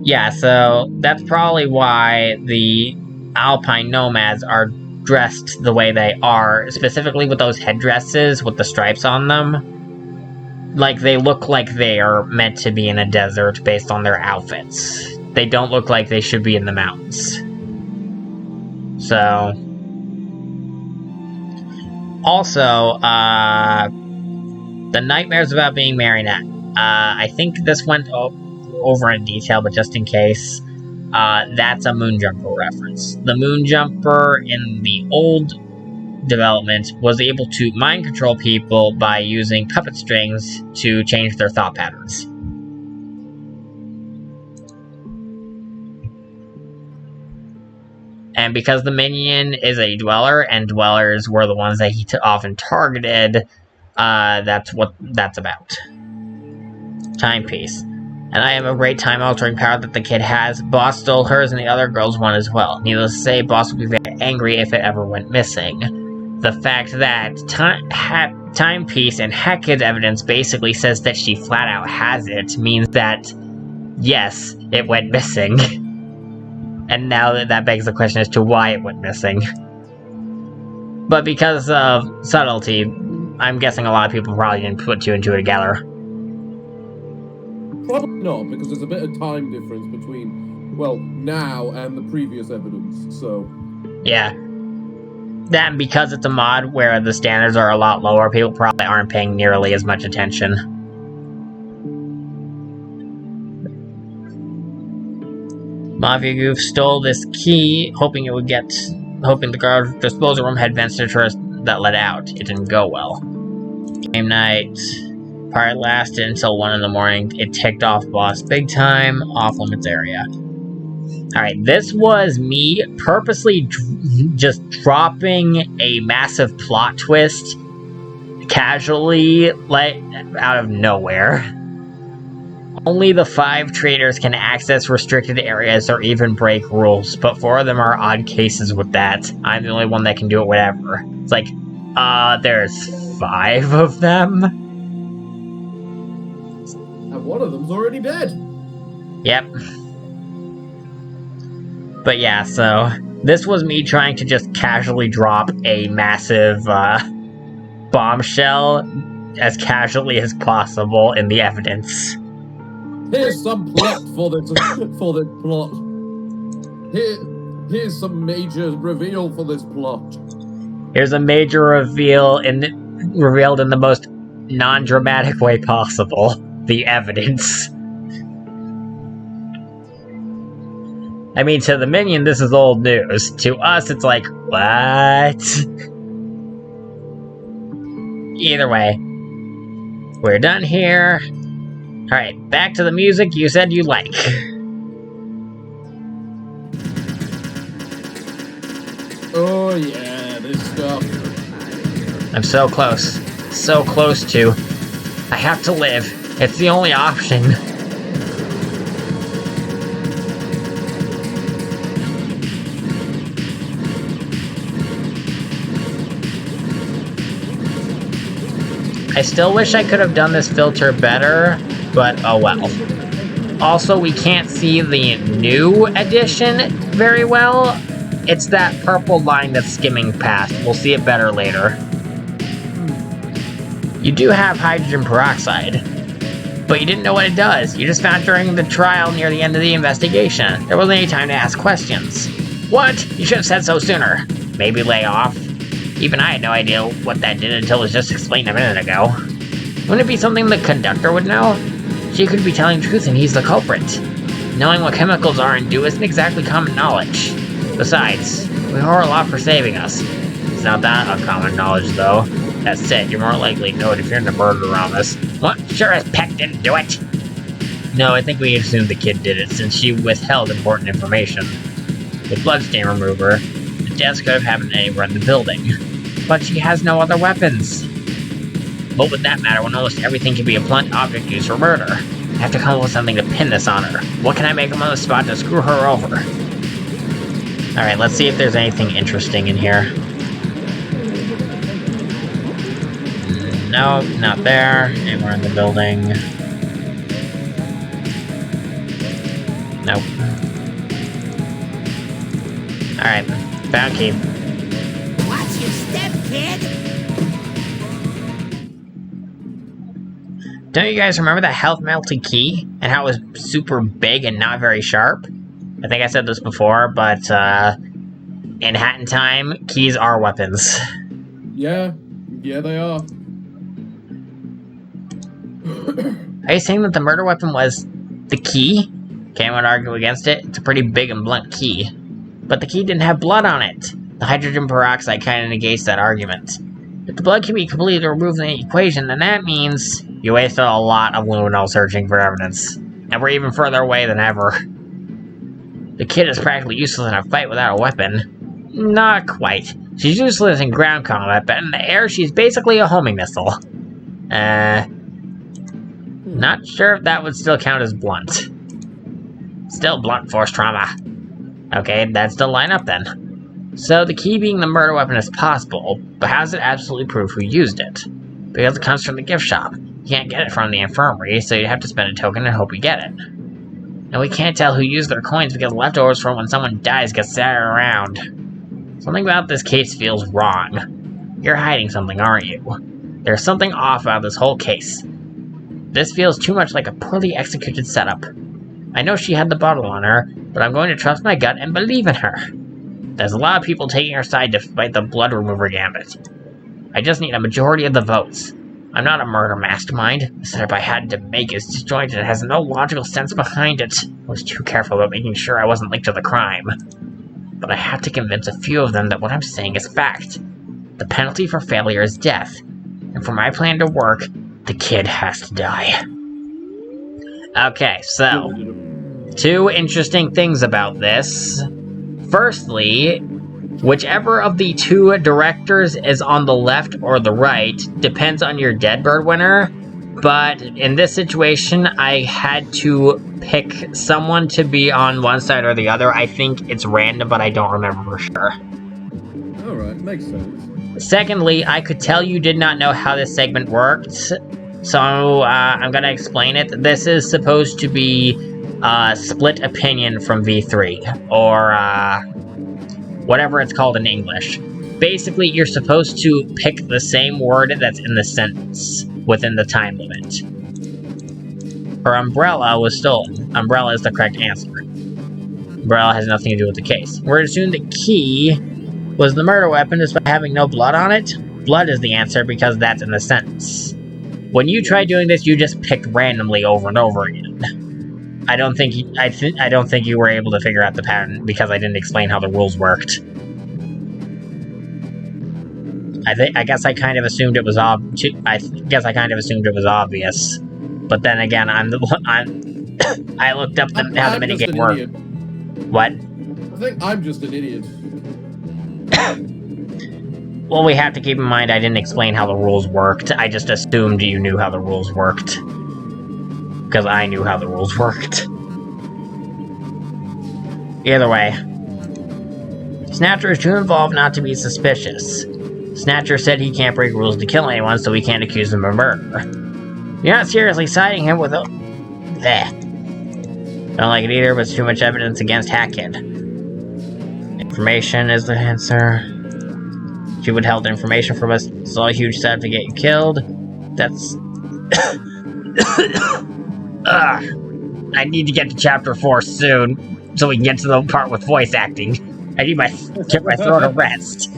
yeah, so that's probably why the Alpine nomads are dressed the way they are, specifically with those headdresses with the stripes on them. Like, they look like they are meant to be in a desert based on their outfits. They don't look like they should be in the mountains. So... Also, the nightmares about being marionette. I think this went over in detail, but just in case, that's a Moonjumper reference. The Moonjumper in the old development was able to mind control people by using puppet strings to change their thought patterns. And because the minion is a dweller, and dwellers were the ones that he often targeted, that's what that's about. Timepiece. And I have a great time-altering power that the kid has. Boss stole hers and the other girl's one as well. Needless to say, Boss would be very angry if it ever went missing. The fact that Timepiece and Hackid's evidence basically says that she flat out has it means that, yes, it went missing. And now that begs the question as to why it went missing. But because of subtlety, I'm guessing a lot of people probably didn't put two and two together. Probably not, because there's a bit of time difference between, well, now and the previous evidence, so... Yeah. That, and because it's a mod where the standards are a lot lower, people probably aren't paying nearly as much attention. Mafia Goof stole this key, hoping the garbage disposal room had vents to tourists that let out. It didn't go well. Game night. Party lasted until 1 in the morning. It ticked off Boss big time, off limits area. Alright, this was me purposely just dropping a massive plot twist casually, like, out of nowhere. Only the 5 traders can access restricted areas or even break rules, but 4 of them are odd cases with that. I'm the only one that can do it, whatever. It's like, there's 5 of them? And one of them's already dead. Yep. But yeah, so this was me trying to just casually drop a massive bombshell as casually as possible in the evidence. Here's some plot for this plot. Here's some major reveal for this plot. Here's a major reveal revealed in the most non-dramatic way possible. The evidence. I mean, to the minion, this is old news. To us, it's like, what? Either way, we're done here. Alright, back to the music you said you like. Oh yeah, this stuff. I'm so close. So close to. I have to live. It's the only option. I still wish I could have done this filter better, but oh well. Also, we can't see the new edition very well. It's that purple line that's skimming past. We'll see it better later. You do have hydrogen peroxide, but you didn't know what it does. You just found it during the trial near the end of the investigation. There wasn't any time to ask questions. What? You should have said so sooner. Maybe lay off. Even I had no idea what that did until it was just explained a minute ago. Wouldn't it be something the conductor would know? She could be telling the truth and he's the culprit. Knowing what chemicals are in dew isn't exactly common knowledge. Besides, we owe her a lot for saving us. It's not that uncommon knowledge, though. That said, you're more likely to know it if you're in the murder on this. What? Sure as Peck didn't do it! No, I think we assumed the kid did it, since she withheld important information. With bloodstain remover, the death could have happened anywhere in the building. But she has no other weapons. What would that matter when almost everything can be a blunt object used for murder? I have to come up with something to pin this on her. What can I make on the spot to screw her over? Alright, let's see if there's anything interesting in here. No, not there. Anywhere in the building. Nope. Alright, found key. Watch your step, kid! Don't you guys remember that health melted key? And how it was super big and not very sharp? I think I said this before, but in Hatton time, keys are weapons. Yeah, they are. Are you saying that the murder weapon was the key? Can't anyone argue against it? It's a pretty big and blunt key. But the key didn't have blood on it. The hydrogen peroxide kind of negates that argument. If the blood can be completely removed from the equation, then that means you wasted a lot of luminol searching for evidence. And we're even further away than ever. The kid is practically useless in a fight without a weapon. Not quite. She's useless in ground combat, but in the air she's basically a homing missile. Not sure if that would still count as blunt. Still blunt force trauma. Okay, that'd still line up then. So the key being the murder weapon is possible, but how does it absolutely prove who used it? Because it comes from the gift shop. You can't get it from the infirmary, so you have to spend a token and hope you get it. And we can't tell who used their coins because leftovers from when someone dies get scattered around. Something about this case feels wrong. You're hiding something, aren't you? There's something off about this whole case. This feels too much like a poorly executed setup. I know she had the bottle on her, but I'm going to trust my gut and believe in her. There's a lot of people taking her side to fight the blood remover gambit. I just need a majority of the votes. I'm not a murder mastermind. The setup I had to make is disjointed and has no logical sense behind it. I was too careful about making sure I wasn't linked to the crime. But I have to convince a few of them that what I'm saying is fact. The penalty for failure is death. And for my plan to work, the kid has to die. Okay, so, two interesting things about this. Firstly, whichever of the two directors is on the left or the right depends on your Deadbird winner, but in this situation, I had to pick someone to be on one side or the other. I think it's random, but I don't remember for sure. Alright, makes sense. Secondly, I could tell you did not know how this segment worked, so I'm gonna explain it. This is supposed to be split opinion from V3, or whatever it's called in English. Basically, you're supposed to pick the same word that's in the sentence within the time limit. Her umbrella was stolen. Umbrella is the correct answer. Umbrella has nothing to do with the case. We're assuming the key was the murder weapon despite having no blood on it. Blood is the answer because that's in the sentence. When you try doing this, you just picked randomly over and over again. I don't think you were able to figure out the pattern because I didn't explain how the rules worked. I guess I kind of assumed it was obvious, but then again, I looked up how the minigame worked. What? I think I'm just an idiot. Well, we have to keep in mind I didn't explain how the rules worked. I just assumed you knew how the rules worked. Because I knew how the rules worked. Either way. Snatcher is too involved not to be suspicious. Snatcher said he can't break rules to kill anyone, so we can't accuse him of murder. You're not seriously siding him with a... Bleh. Don't like it either, but it's too much evidence against Hackett. Information is the answer. She withheld information from us. It's all a huge setup to get you killed. That's... I need to get to chapter 4 soon, so we can get to the part with voice acting. I need get my throat a rest.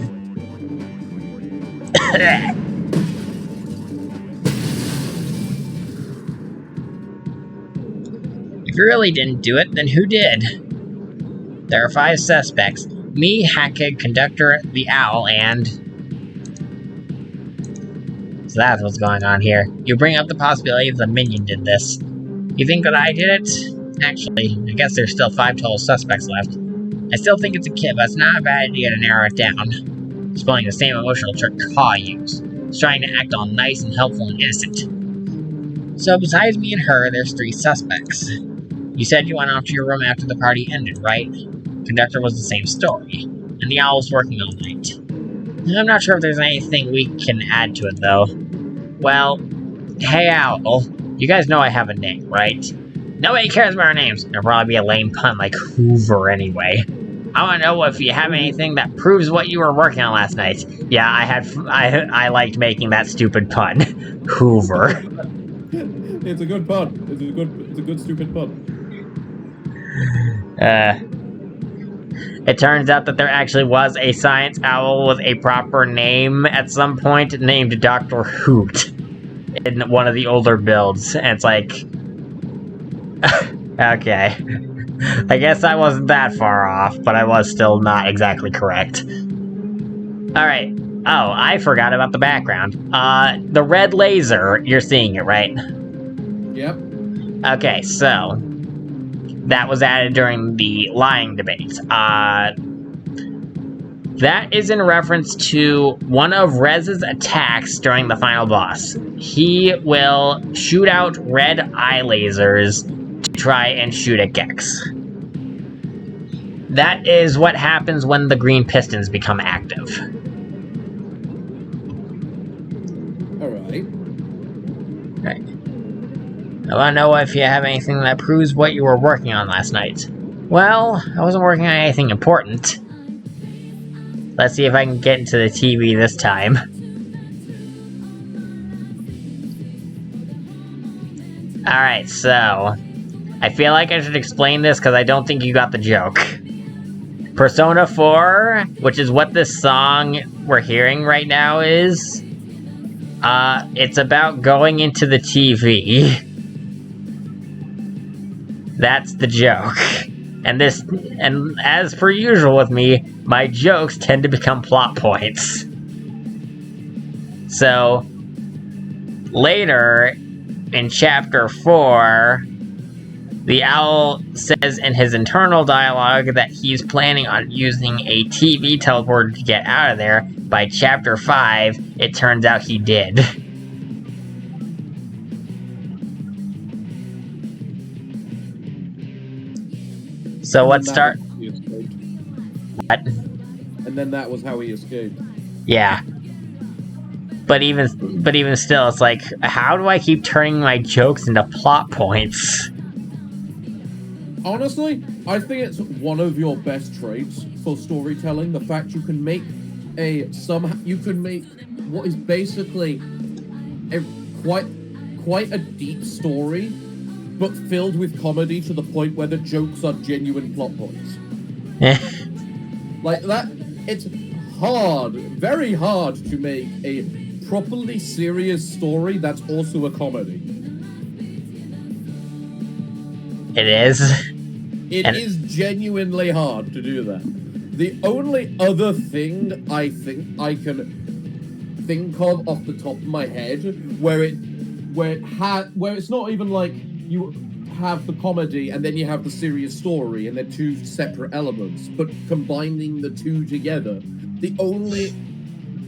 you really didn't do it, then who did? There are 5 suspects. Me, Hackett, Conductor, the Owl, and... So that's what's going on here. You bring up the possibility that the minion did this. You think that I did it? Actually, I guess there's still 5 total suspects left. I still think it's a kid, but it's not a bad idea to narrow it down. He's pulling the same emotional trick Ka used. He's trying to act all nice and helpful and innocent. So besides me and her, there's 3 suspects. You said you went off to your room after the party ended, right? Conductor was the same story. And the Owl was working all night. I'm not sure if there's anything we can add to it, though. Well, hey Owl, you guys know I have a name, right? Nobody cares about our names. It'll probably be a lame pun like Hoover anyway. I want to know if you have anything that proves what you were working on last night. Yeah, I liked making that stupid pun. Hoover. It's a good pun. It's a good stupid pun. It turns out that there actually was a science owl with a proper name at some point named Dr. Hoot in one of the older builds. And it's like... okay. I guess I wasn't that far off, but I was still not exactly correct. Alright. Oh, I forgot about the background. The red laser, you're seeing it, right? Yep. Okay, so... that was added during the lying debate. That is in reference to one of Rez's attacks during the final boss. He will shoot out red eye lasers to try and shoot at Gex. That is what happens when the green pistons become active. Alright. Right. I want to know if you have anything that proves what you were working on last night. Well, I wasn't working on anything important. Let's see if I can get into the TV this time. Alright, so... I feel like I should explain this because I don't think you got the joke. Persona 4, which is what this song we're hearing right now is... it's about going into the TV. That's the joke. And as per usual with me, my jokes tend to become plot points. So, later, in Chapter 4, the Owl says in his internal dialogue that he's planning on using a TV teleporter to get out of there. By Chapter 5, it turns out he did. So let's start... What? And then that was how he escaped. Yeah. But even still, it's like, how do I keep turning my jokes into plot points? Honestly, I think it's one of your best traits for storytelling. The fact you can make what is basically a quite a deep story, but filled with comedy to the point where the jokes are genuine plot points. Like that, it's hard, very hard to make a properly serious story that's also a comedy. It is. It is genuinely hard to do that. The only other thing I think I can think of off the top of my head where it's not even like you have the comedy and then you have the serious story and they're 2 separate elements, but combining the 2 together. The only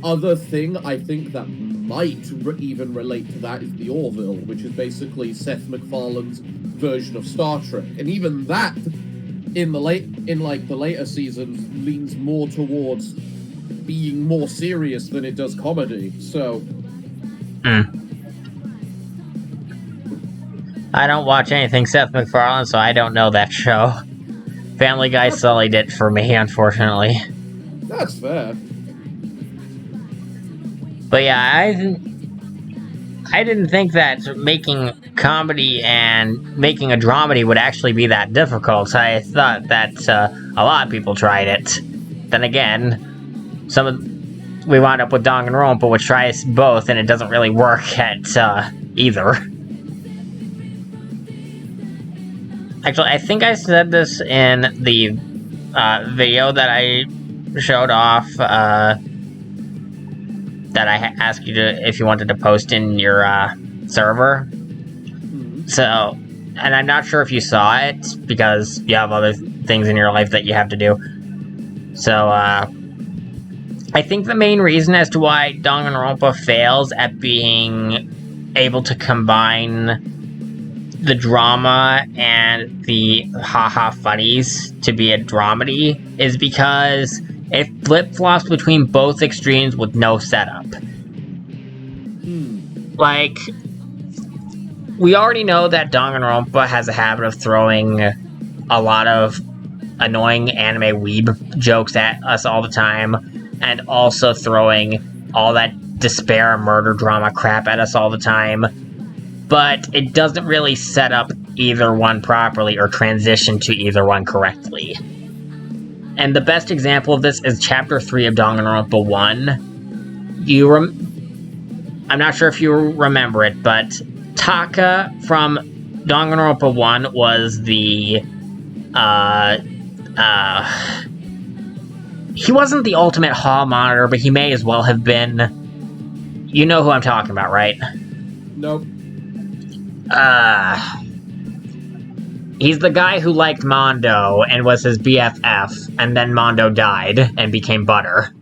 other thing I think that might even relate to that is the Orville, which is basically Seth MacFarlane's version of Star Trek, and even that in the later seasons leans more towards being more serious than it does comedy. So I don't watch anything Seth MacFarlane, so I don't know that show. Family Guy sullied it for me, unfortunately. That's fair. But yeah, I didn't think that making comedy and making a dramedy would actually be that difficult. I thought that a lot of people tried it. Then again, we wound up with Danganronpa, which tries both, and it doesn't really work at either. Actually, I think I said this in the video that I showed off, that I asked you to, if you wanted to post in your server. So, and I'm not sure if you saw it, because you have other things in your life that you have to do. So, I think the main reason as to why Danganronpa fails at being able to combine the drama and the haha funnies to be a dramedy is because it flip-flops between both extremes with no setup. Like, we already know that Danganronpa has a habit of throwing a lot of annoying anime weeb jokes at us all the time, and also throwing all that despair and murder drama crap at us all the time, but it doesn't really set up either one properly or transition to either one correctly. And the best example of this is Chapter 3 of Danganronpa 1. I'm not sure if you remember it, but Taka from Danganronpa 1 was the, he wasn't the ultimate hall monitor, but he may as well have been. You know who I'm talking about, right? Nope. He's the guy who liked Mondo and was his BFF, and then Mondo died and became Butter.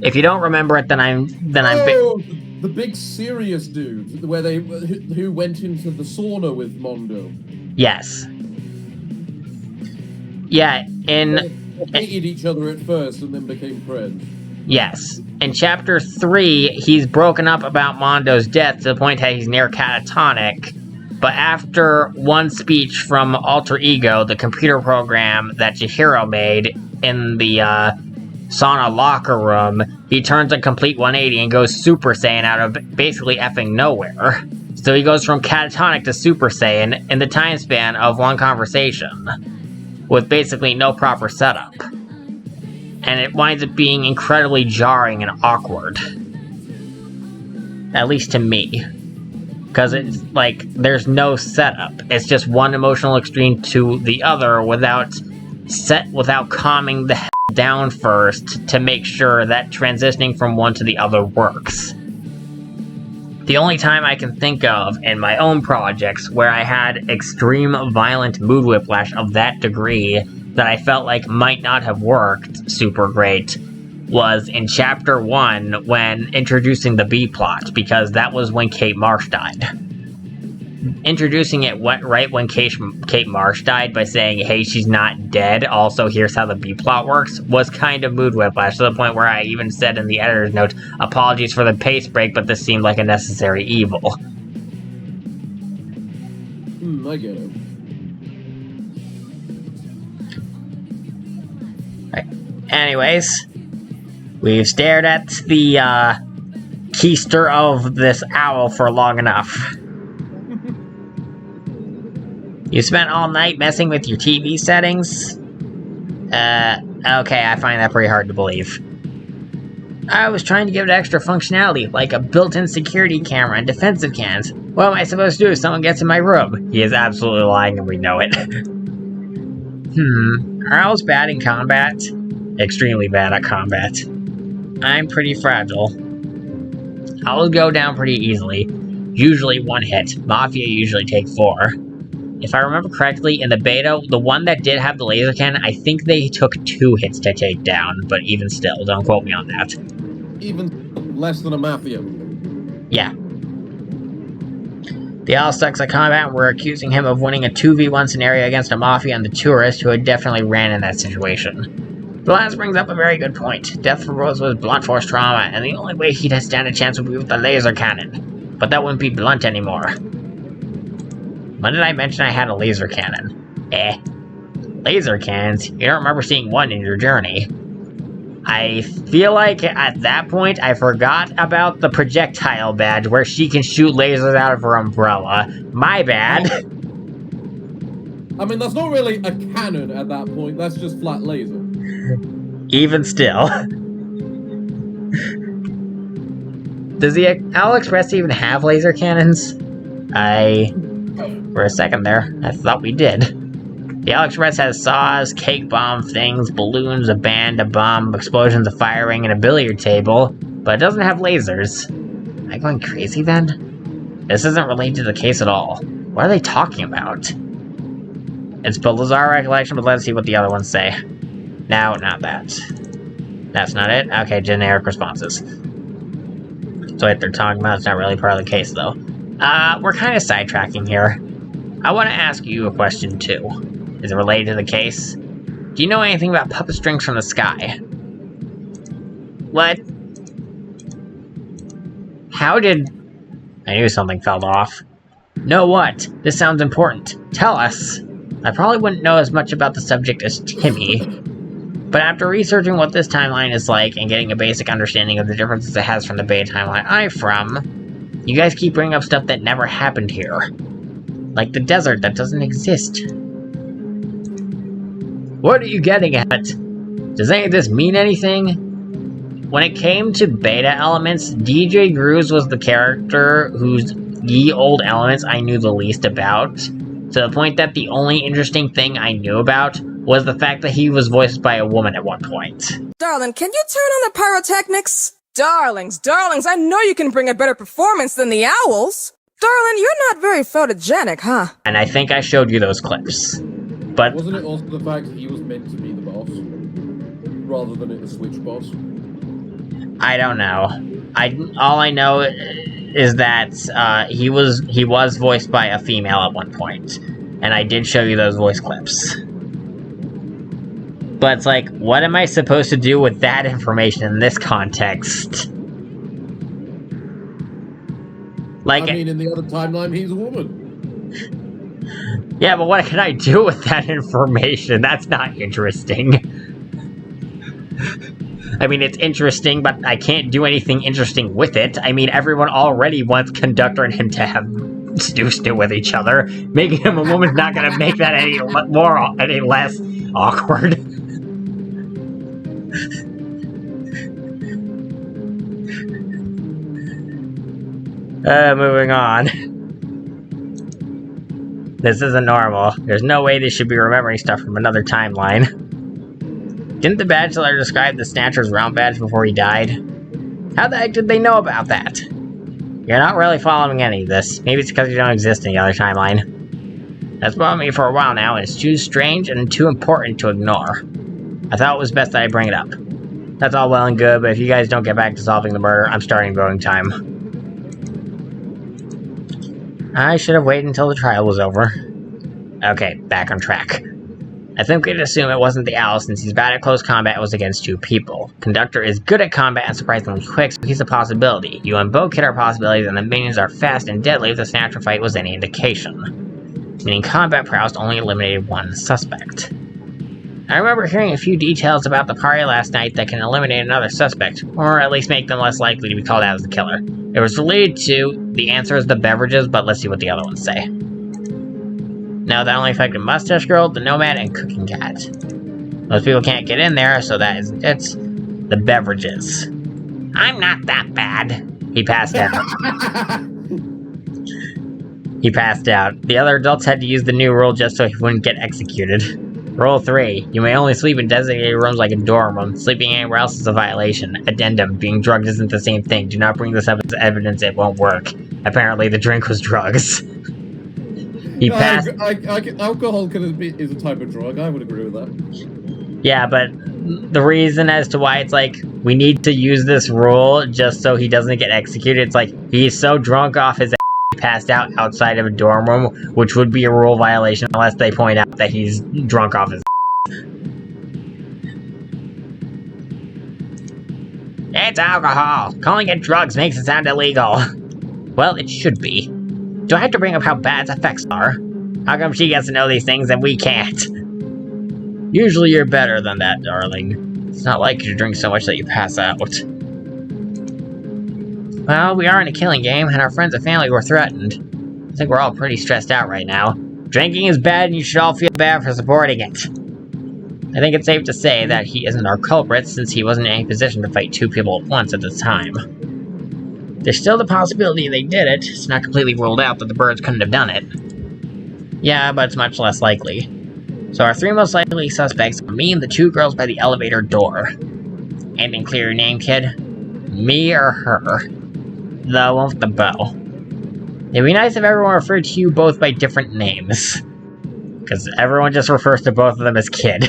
If you don't remember it, then the big serious dude, where who went into the sauna with Mondo. Yes. Yeah, They hated each other at first and then became friends. Yes. In Chapter 3, he's broken up about Mondo's death to the point that he's near catatonic, but after one speech from Alter Ego, the computer program that Chihiro made in the sauna locker room, he turns a complete 180 and goes Super Saiyan out of basically effing nowhere. So he goes from catatonic to Super Saiyan in the time span of one conversation, with basically no proper setup. And it winds up being incredibly jarring and awkward. At least to me. Because it's like, there's no setup. It's just one emotional extreme to the other without calming the hell down first to make sure that transitioning from one to the other works. The only time I can think of in my own projects where I had extreme violent mood whiplash of that degree that I felt like might not have worked super great was in Chapter 1 when introducing the B-plot, because that was when Kate Marsh died. Introducing it right when Kate Marsh died by saying, hey, she's not dead, also here's how the B-plot works, was kind of mood whiplash, to the point where I even said in the editor's note, apologies for the pace break, but this seemed like a necessary evil. I get it. Anyways, we've stared at the keister of this owl for long enough. You spent all night messing with your TV settings? Okay, I find that pretty hard to believe. I was trying to give it extra functionality, like a built-in security camera and defensive cans. What am I supposed to do if someone gets in my room? He is absolutely lying and we know it. Are owls bad in combat? Extremely bad at combat. I'm pretty fragile. Owls go down pretty easily. Usually one hit. Mafia usually take 4. If I remember correctly, in the beta, the one that did have the laser cannon, I think they took 2 hits to take down, but even still, don't quote me on that. Even less than a Mafia. Yeah. The owl sucks at combat, and we're accusing him of winning a 2v1 scenario against a Mafia and the tourist who had definitely ran in that situation. The last brings up a very good point. Death for Rose was blunt force trauma, and the only way he'd stand a chance would be with the laser cannon. But that wouldn't be blunt anymore. When did I mention I had a laser cannon? Laser cannons? You don't remember seeing one in your journey. I feel like at that point I forgot about the projectile badge where she can shoot lasers out of her umbrella. My bad. I mean, that's not really a cannon at that point, that's just flat laser. Even still. Does the Owl Express even have laser cannons? For a second there, I thought we did. The Express has saws, cake bomb things, balloons, a band, a bomb, explosions, a fire ring, and a billiard table, but it doesn't have lasers. Am I going crazy then? This isn't related to the case at all. What are they talking about? It's bizarre recollection, but let's see what the other ones say. No, not that. That's not it? Okay, generic responses. So what they're talking about is not really part of the case, though. We're kind of sidetracking here. I want to ask you a question, too. Is it related to the case? Do you know anything about puppet strings from the sky? What? How did... I knew something fell off. No, what? This sounds important. Tell us. I probably wouldn't know as much about the subject as Timmy, but after researching what this timeline is like and getting a basic understanding of the differences it has from the beta timeline I'm from, you guys keep bringing up stuff that never happened here. Like the desert that doesn't exist. What are you getting at? Does any of this mean anything? When it came to beta elements, DJ Grooves was the character whose ye old elements I knew the least about, to the point that the only interesting thing I knew about was the fact that he was voiced by a woman at one point. Darling, can you turn on the pyrotechnics? Darlings, I know you can bring a better performance than the owls. Darling, you're not very photogenic, huh? And I think I showed you those clips. But Wasn't it also the fact that he was meant to be the boss, rather than it the Switch boss? I don't know. All I know is that he was voiced by a female at one point, and I did show you those voice clips. But it's like, what am I supposed to do with that information in this context? Like, I mean, in the other timeline, he's a woman. Yeah, but what can I do with that information? That's not interesting. I mean, it's interesting, but I can't do anything interesting with it. I mean, everyone already wants Conductor and him to have stew with each other. Making him a woman's not gonna make that any less awkward. Moving on. This isn't normal. There's no way they should be remembering stuff from another timeline. Didn't the badge seller describe the Snatcher's round badge before he died? How the heck did they know about that? You're not really following any of this. Maybe it's because you don't exist in the other timeline. That's bothered me for a while now, and it's too strange and too important to ignore. I thought it was best that I bring it up. That's all well and good, but if you guys don't get back to solving the murder, I'm starting voting time. I should have waited until the trial was over. Okay, back on track. I think we could assume it wasn't the owl since he's bad at close combat and was against two people. Conductor is good at combat and surprisingly quick, so he's a possibility. You and both kid are possibilities, and the minions are fast and deadly if the Snatcher fight was any indication. Meaning combat prowess only eliminated one suspect. I remember hearing a few details about the party last night that can eliminate another suspect, or at least make them less likely to be called out as the killer. It was related to, the answer is the beverages, but let's see what the other ones say. No, that only affected Mustache Girl, the Nomad, and Cooking Cat. Most people can't get in there, so that isn't it. The beverages. I'm not that bad. He passed out. He passed out. The other adults had to use the new rule just so he wouldn't get executed. Rule 3. You may only sleep in designated rooms like a dorm room. Sleeping anywhere else is a violation. Addendum. Being drugged isn't the same thing. Do not bring this up as evidence, it won't work. Apparently the drink was drugs. He passed... alcohol is a type of drug, I would agree with that. Yeah, but the reason as to why it's like, we need to use this rule just so he doesn't get executed, it's like, he's so drunk off his ass, he passed out outside of a dorm room, which would be a rule violation unless they point out that he's drunk off his ass. It's alcohol! Calling it drugs makes it sound illegal. Well, it should be. Do I have to bring up how bad its effects are? How come she gets to know these things and we can't? Usually you're better than that, darling. It's not like you to drink so much that you pass out. Well, we are in a killing game, and our friends and family were threatened. I think we're all pretty stressed out right now. Drinking is bad, and you should all feel bad for supporting it. I think it's safe to say that he isn't our culprit, since he wasn't in any position to fight two people at once at the time. There's still the possibility they did it. It's not completely ruled out that the birds couldn't have done it. Yeah, but it's much less likely. So our three most likely suspects are me and the two girls by the elevator door. Anything clear your name, kid? Me or her? The one with the bow. It'd be nice if everyone referred to you both by different names. Because everyone just refers to both of them as kid.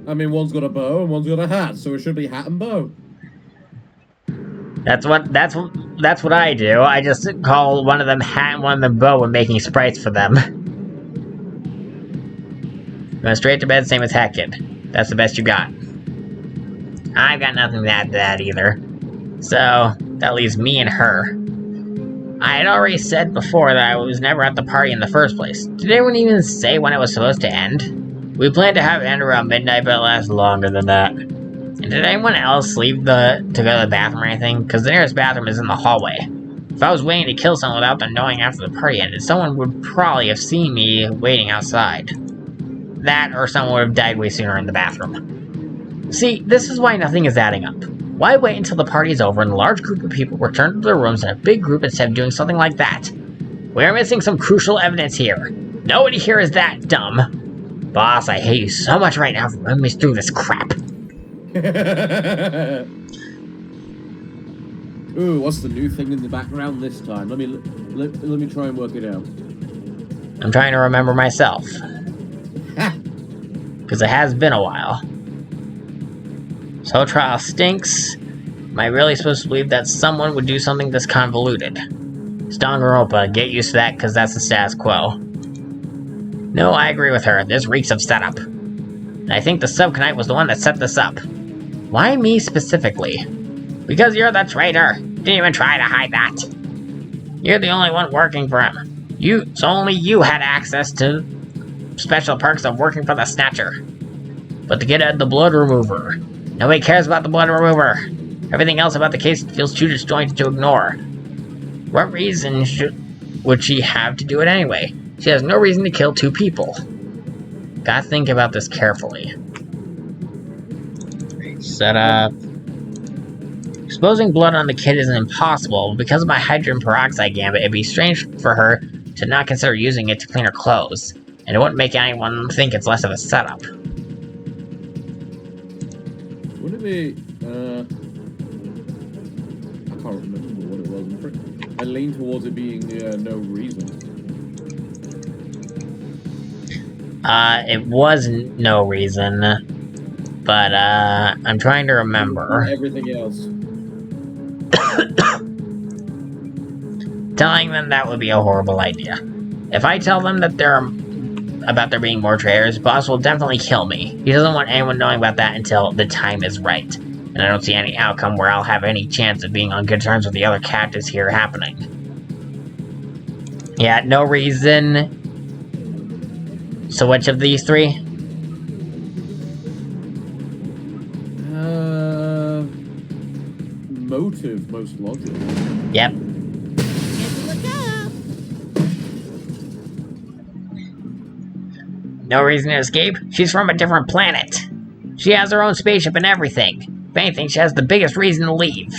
I mean, one's got a bow and one's got a hat, so it should be hat and bow. That's what I do. I just call one of them hat and one of them bow when making sprites for them. Going straight to bed, same as Hat Kid. That's the best you got. I've got nothing to add to that either. So, that leaves me and her. I had already said before that I was never at the party in the first place. Did anyone even say when it was supposed to end? We planned to have it end around midnight, but it lasted longer than that. And did anyone else leave to go to the bathroom or anything? Because the nearest bathroom is in the hallway. If I was waiting to kill someone without them knowing after the party ended, someone would probably have seen me waiting outside. That, or someone would have died way sooner in the bathroom. See, this is why nothing is adding up. Why wait until the party is over and a large group of people return to their rooms in a big group instead of doing something like that? We are missing some crucial evidence here. Nobody here is that dumb. Boss, I hate you so much right now for running me through this crap. Ooh, what's the new thing in the background this time? Let me try and work it out. I'm trying to remember myself. Because it has been a while. This whole trial stinks. Am I really supposed to believe that someone would do something this convoluted? It's Danganronpa, get used to that because that's the status quo. No, I agree with her. This reeks of setup. And I think the Subconite was the one that set this up. Why me specifically? Because you're the traitor. Didn't even try to hide that. You're the only one working for him. So only you had access to special perks of working for the Snatcher. But the kid had the blood remover. Nobody cares about the blood remover. Everything else about the case feels too disjointed to ignore. What reason would she have to do it anyway? She has no reason to kill two people. Gotta think about this carefully. Set up. Exposing blood on the kid isn't impossible, but because of my hydrogen peroxide gambit, it'd be strange for her to not consider using it to clean her clothes. And it wouldn't make anyone think it's less of a setup. Wouldn't it be, I can't remember what it was. I lean towards it being no reason. It was no reason, but I'm trying to remember. Everything else. Telling them that would be a horrible idea. If I tell them that there being more traitors, Boss will definitely kill me. He doesn't want anyone knowing about that until the time is right. And I don't see any outcome where I'll have any chance of being on good terms with the other captives here happening. Yeah, no reason. So which of these three? Motive, most logical. Yep. No reason to escape? She's from a different planet. She has her own spaceship and everything. If anything, she has the biggest reason to leave.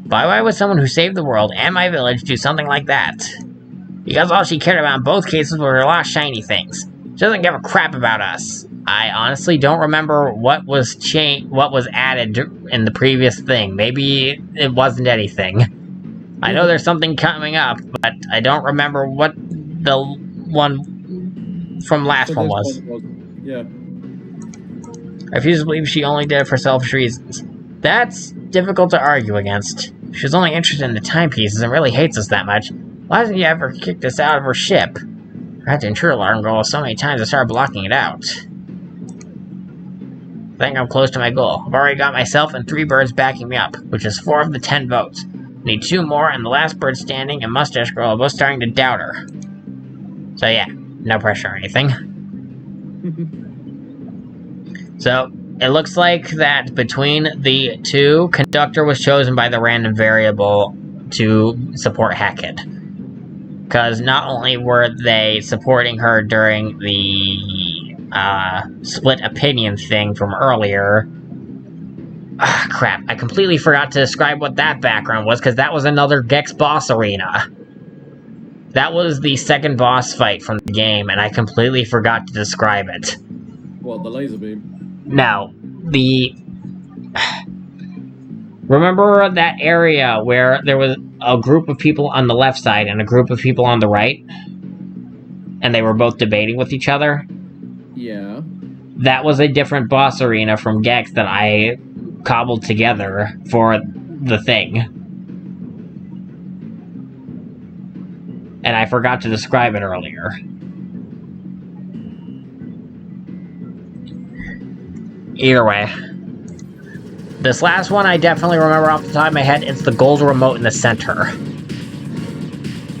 Why would someone who saved the world and my village do something like that? Because all she cared about in both cases were her lost shiny things. She doesn't give a crap about us. I honestly don't remember what was added in the previous thing. Maybe it wasn't anything. I know there's something coming up, but I don't remember what the one from last one was. Yeah. I refuse to believe she only did it for selfish reasons. That's difficult to argue against. She was only interested in the timepieces and really hates us that much. Why hasn't she ever kicked us out of her ship? I had to intrude alarm go so many times I started blocking it out. I think I'm close to my goal. I've already got myself and 3 birds backing me up, which is 4 of the 10 votes. I need 2 more, and the last bird standing and Mustache Girl are both starting to doubt her. So yeah, no pressure or anything. So, it looks like that between the two, Conductor was chosen by the random variable to support Hackett. Because not only were they supporting her during the split opinion thing from earlier. Crap, I completely forgot to describe what that background was, because that was another Gex boss arena. That was the second boss fight from the game, and I completely forgot to describe it. What, the laser beam? No, remember that area where there was a group of people on the left side and a group of people on the right? And they were both debating with each other? Yeah. That was a different boss arena from Gex that I cobbled together for the thing. And I forgot to describe it earlier. Either way. This last one I definitely remember off the top of my head. It's the gold remote in the center.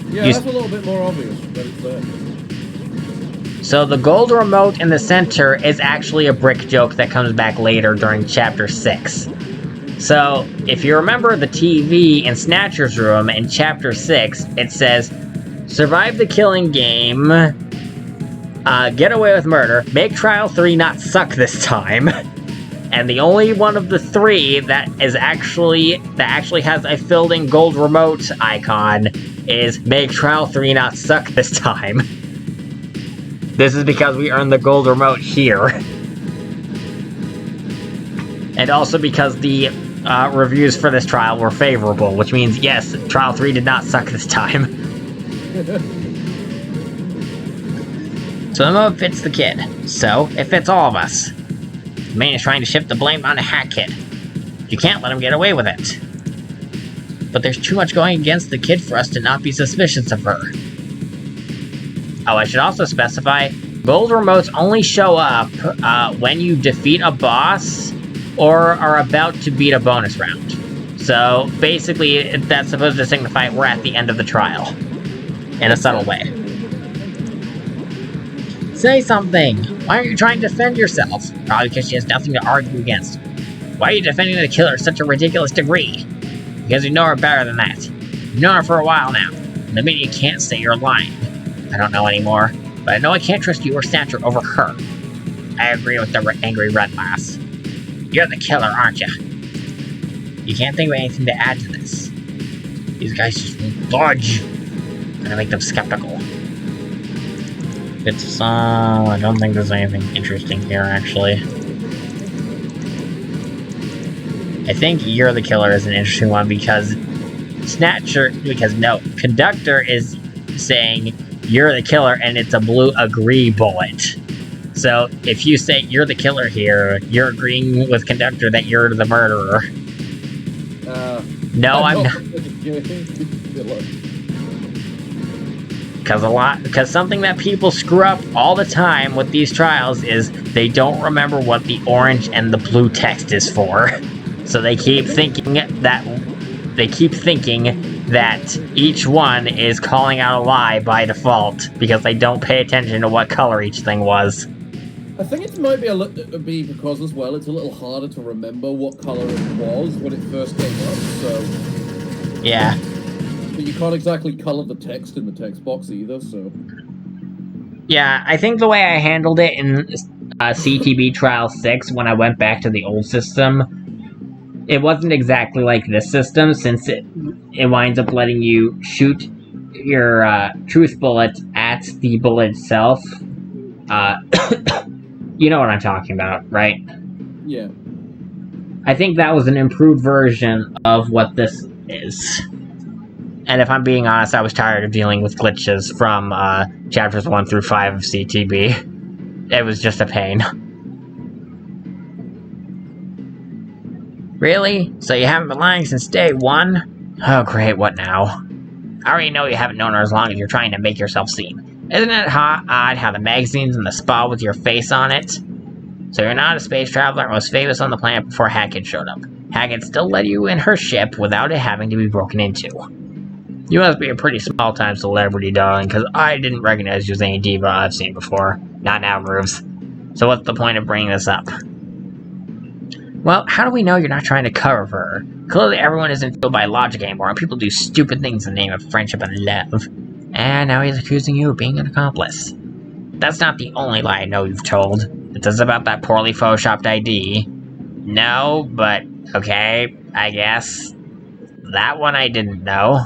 Yeah, that's a little bit more obvious, but it's there. So the gold remote in the center is actually a brick joke that comes back later during Chapter 6. So, if you remember the TV in Snatcher's room in Chapter 6, it says, survive the killing game, get away with murder, make Trial 3 not suck this time. And the only one of the three that actually has a filled-in gold remote icon is make Trial 3 not suck this time. This is because we earned the gold remote here. And also because the reviews for this trial were favorable, which means, yes, Trial 3 did not suck this time. So the mode fits the kid. So, it fits all of us. The man is trying to shift the blame on the Hat Kid. You can't let him get away with it. But there's too much going against the kid for us to not be suspicious of her. Oh, I should also specify, gold remotes only show up when you defeat a boss or are about to beat a bonus round. So, basically, that's supposed to signify we're at the end of the trial. In a subtle way. Say something! Why aren't you trying to defend yourself? Probably because she has nothing to argue against. Why are you defending the killer to such a ridiculous degree? Because you know her better than that. You've known her for a while now. And the minute you can't say you're lying. I don't know anymore, but I know I can't trust you or Snatcher over her. I agree with the angry red lass. You're the killer, aren't you? You can't think of anything to add to this. These guys just won't budge. I'm gonna make them skeptical. I don't think there's anything interesting here, actually. I think You're the Killer is an interesting one because Conductor is saying You're the Killer and it's a blue agree bullet. So if you say You're the Killer here, you're agreeing with Conductor that you're the murderer. No, I'm not. Because something that people screw up all the time with these trials is they don't remember what the orange and the blue text is for. So they keep thinking that each one is calling out a lie by default because they don't pay attention to what color each thing was. I think it might be because as well it's a little harder to remember what color it was when it first came up, so... Yeah. But you can't exactly color the text in the text box either, so... Yeah, I think the way I handled it in CTB Trial 6 when I went back to the old system, it wasn't exactly like this system, since it winds up letting you shoot your truth bullet at the bullet itself. You know what I'm talking about, right? Yeah. I think that was an improved version of what this is. And if I'm being honest, I was tired of dealing with glitches from chapters 1 through 5 of CTB. It was just a pain. Really? So you haven't been lying since day 1? Oh great, what now? I already know you haven't known her as long as you're trying to make yourself seem. Isn't it odd how the magazines in the spa with your face on it? So you're not a space traveler and was famous on the planet before Hackett showed up. Hackett still let you in her ship without it having to be broken into. You must be a pretty small-time celebrity, darling, because I didn't recognize you as any diva I've seen before. Not now, Moves. So what's the point of bringing this up? Well, how do we know you're not trying to cover for her? Clearly everyone isn't fueled by logic anymore, and people do stupid things in the name of friendship and love. And now he's accusing you of being an accomplice. That's not the only lie I know you've told. It's just about that poorly photoshopped ID. No, but okay, I guess. That one I didn't know.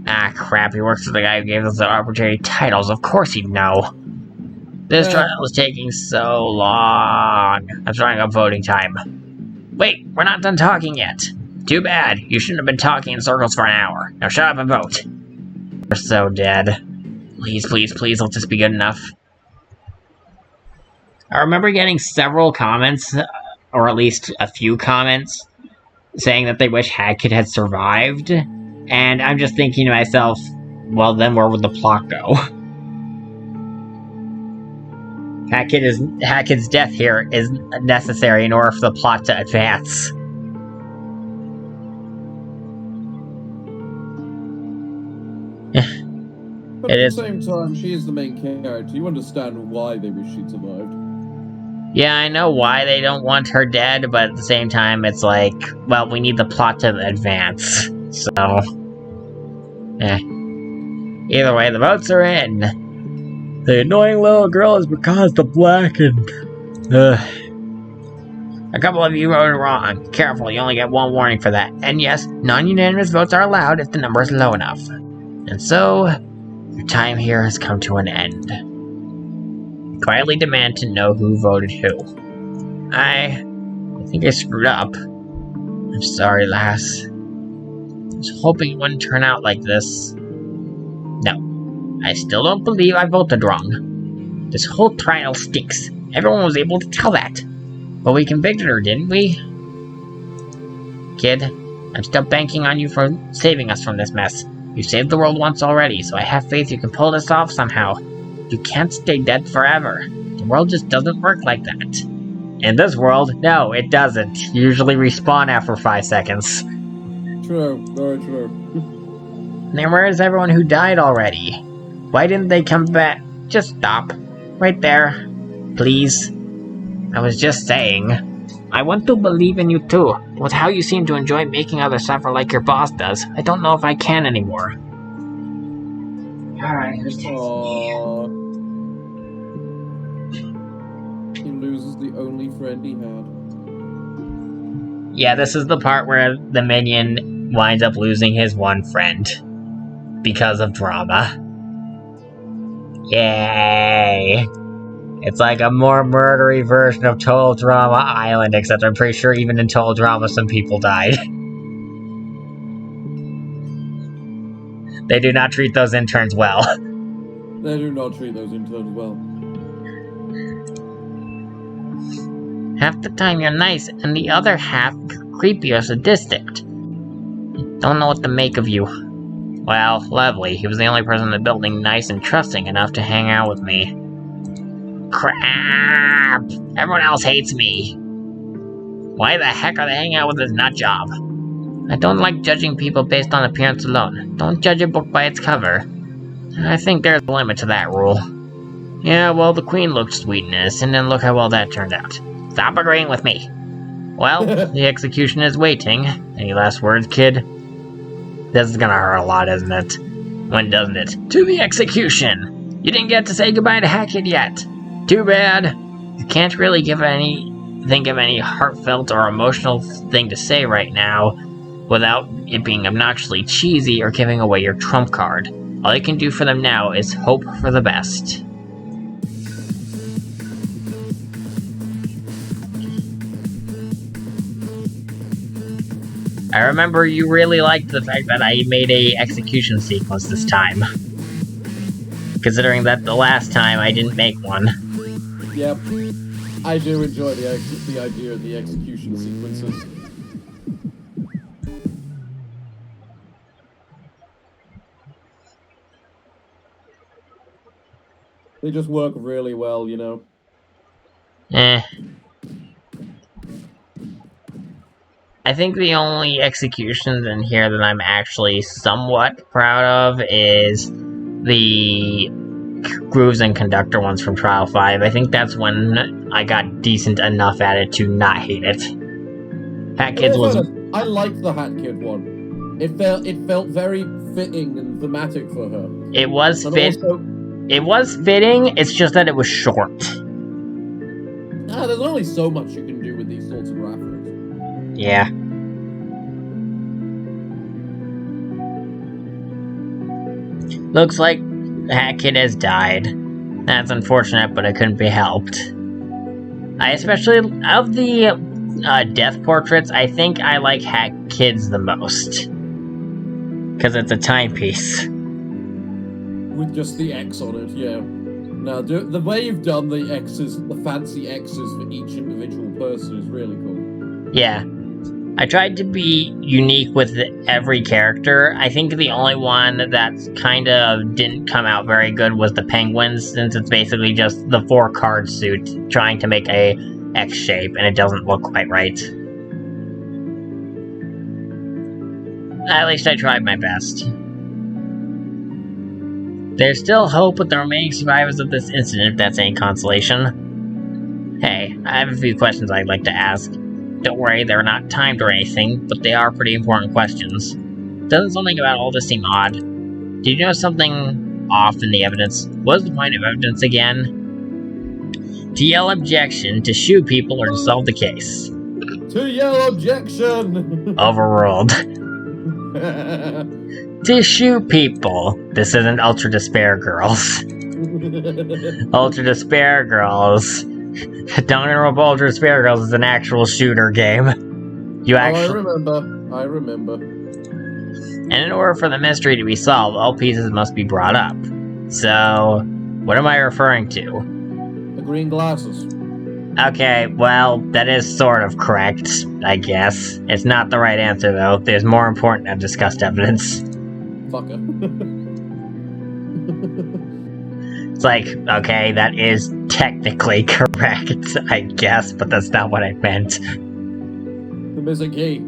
Ah, crap, he works for the guy who gave us the arbitrary titles. Of course he'd know. This trial is taking so long. I'm starting up voting time. Wait, we're not done talking yet. Too bad. You shouldn't have been talking in circles for an hour. Now shut up and vote. We're so dead. Please, please, please, let this be good enough. I remember getting several comments, or at least a few comments, saying that they wish Hackett had survived. And I'm just thinking to myself, well, then where would the plot go? Hackett's death here is necessary in order for the plot to advance. But at the same time, she is the main character. You understand why they wish she'd survived. Yeah, I know why they don't want her dead, but at the same time, it's like, well, we need the plot to advance. So, either way, the votes are in. The annoying little girl is because the black and... A couple of you voted wrong. Careful, you only get one warning for that. And yes, non-unanimous votes are allowed if the number is low enough. And so, your time here has come to an end. Quietly demand to know who voted who. I think I screwed up. I'm sorry, lass. I was hoping it wouldn't turn out like this. No, I still don't believe I voted wrong. This whole trial stinks. Everyone was able to tell that. But we convicted her, didn't we? Kid, I'm still banking on you for saving us from this mess. You saved the world once already, so I have faith you can pull this off somehow. You can't stay dead forever. The world just doesn't work like that. In this world, no, it doesn't. You usually respawn after 5 seconds. True, very true. Then where is everyone who died already? Why didn't they come back? Just stop. Right there. Please. I was just saying. I want to believe in you too. With how you seem to enjoy making others suffer like your boss does, I don't know if I can anymore. Alright, who's Aww. He loses the only friend he had. Yeah, this is the part where the minion winds up losing his one friend. Because of drama. Yay! It's like a more murdery version of Total Drama Island, except I'm pretty sure even in Total Drama some people died. They do not treat those interns well. They do not treat those interns well. Half the time you're nice, and the other half creepy or sadistic. Don't know what to make of you. Well, lovely. He was the only person in the building nice and trusting enough to hang out with me. Crap! Everyone else hates me. Why the heck are they hanging out with this nut job? I don't like judging people based on appearance alone. Don't judge a book by its cover. I think there's a limit to that rule. Yeah, well, the queen looked sweet and innocent, and look how well that turned out. Stop agreeing with me. Well, the execution is waiting. Any last words, kid? This is gonna hurt a lot, isn't it? When doesn't it? To the execution! You didn't get to say goodbye to Hackett yet. Too bad. You can't really think of any heartfelt or emotional thing to say right now without it being obnoxiously cheesy or giving away your trump card. All you can do for them now is hope for the best. I remember you really liked the fact that I made a execution sequence this time. Considering that the last time I didn't make one. Yep. I do enjoy the idea of the execution sequences. They just work really well, you know? I think the only executions in here that I'm actually somewhat proud of is the Grooves and Conductor ones from Trial 5. I think that's when I got decent enough at it to not hate it. Hat Kids was... I liked the Hat Kid one. It felt very fitting and thematic for her. It was It was fitting, it's just that it was short. There's only so much you can do with these sorts of graphics. Yeah. Looks like Hat Kid has died. That's unfortunate, but it couldn't be helped. I especially, of the death portraits, I think I like Hat Kid's the most. Because it's a timepiece. With just the X on it, yeah. Now, the way you've done the X's, the fancy X's for each individual person is really cool. Yeah. I tried to be unique with every character. I think the only one that kind of didn't come out very good was the Penguins, since it's basically just the 4-card suit trying to make a X shape, and it doesn't look quite right. At least I tried my best. There's still hope with the remaining survivors of this incident, if that's any consolation. Hey, I have a few questions I'd like to ask. Don't worry, they're not timed or anything, but they are pretty important questions. Doesn't something about all this seem odd? Did you know something off in the evidence? What is the point of evidence again? To yell objection, to shoot people, or to solve the case? To yell objection! Overruled. To shoot people. This isn't Ultra Despair Girls. Ultra Despair Girls. Danganronpa Ultra Despair Girls is an actual shooter game. You actually. I remember. And in order for the mystery to be solved, all pieces must be brought up. So, what am I referring to? The green glasses. Okay, well, that is sort of correct, I guess. It's not the right answer, though. There's more important undiscussed evidence. Fucker. It's like, okay, that is technically correct, I guess, but that's not what I meant. The missing key.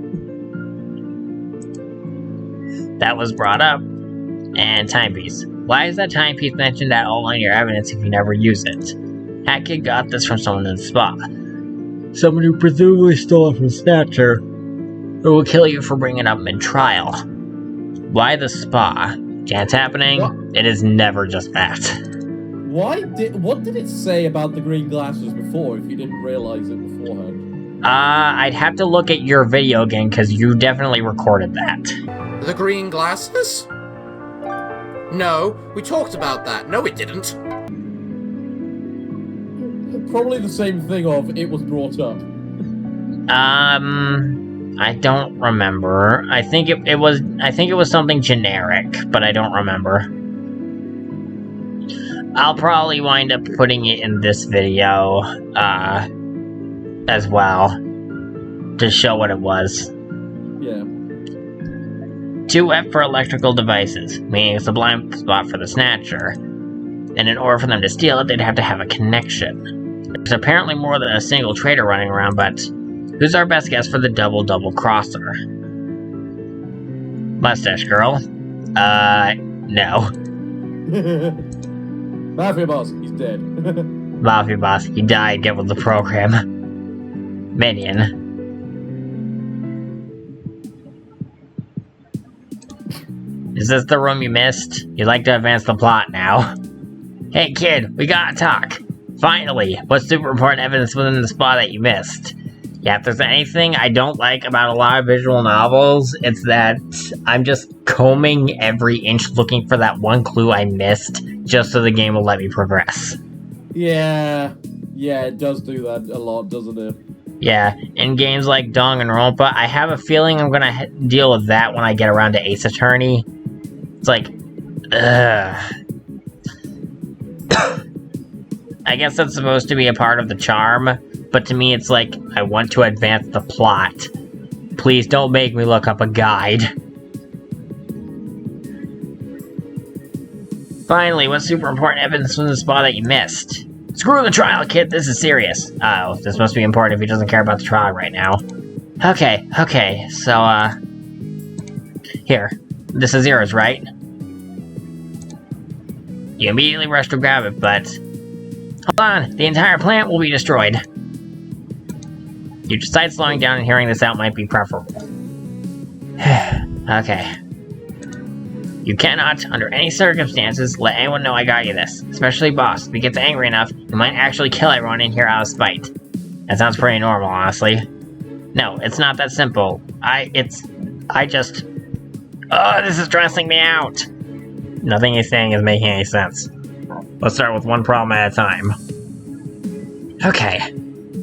That was brought up. And timepiece. Why is that timepiece mentioned at all on your evidence if you never use it? Hat Kid got this from someone in the spa. Someone who presumably stole it from Snatcher, who will kill you for bringing it up mid-trial. Why the spa? Chance happening? What? It is never just that. What did it say about the green glasses before, if you didn't realize it beforehand? I'd have to look at your video again, because you definitely recorded that. The green glasses? No, we talked about that. No, we didn't. Probably the same thing of, it was brought up. I don't remember. I think it was something generic, but I don't remember. I'll probably wind up putting it in this video, as well, to show what it was. Yeah. Too wet for electrical devices, meaning it's a blind spot for the Snatcher. And in order for them to steal it, they'd have to have a connection. There's apparently more than a single traitor running around, but who's our best guess for the double crosser? Mustache Girl? No. Mafia boss, he's dead. Mafia boss, he died, get with the program. Minion. Is this the room you missed? You'd like to advance the plot now. Hey kid, we gotta talk. Finally, what's super important evidence within the spa that you missed? Yeah, if there's anything I don't like about a lot of visual novels, it's that I'm just combing every inch looking for that one clue I missed, just so the game will let me progress. Yeah, it does do that a lot, doesn't it? Yeah, in games like Danganronpa, I have a feeling I'm gonna deal with that when I get around to Ace Attorney. It's like, ugh. I guess that's supposed to be a part of the charm, but to me it's like, I want to advance the plot. Please don't make me look up a guide. Finally, what's super important evidence from the spa that you missed? Screw the trial, kid, this is serious. Oh, this must be important if he doesn't care about the trial right now. Okay, so, here. This is yours, right? You immediately rush to grab it, but... Hold on, the entire plant will be destroyed. You decide slowing down and hearing this out might be preferable. Okay. You cannot, under any circumstances, let anyone know I got you this. Especially boss. If he gets angry enough, he might actually kill everyone in here out of spite. That sounds pretty normal, honestly. No, it's not that simple. I just... Oh, this is stressing me out! Nothing he's saying is making any sense. Let's start with one problem at a time. Okay,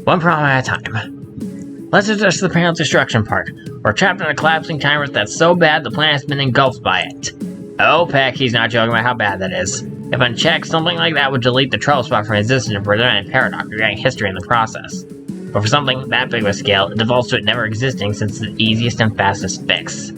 one problem at a time. Let's address the panel destruction part. We're trapped in a collapsing timer that's so bad the planet's been engulfed by it. Oh, Peck, he's not joking about how bad that is. If unchecked, something like that would delete the trouble spot from existence and prevent Paradox from getting history in the process. But for something that big of a scale, it defaults to it never existing since it's the easiest and fastest fix.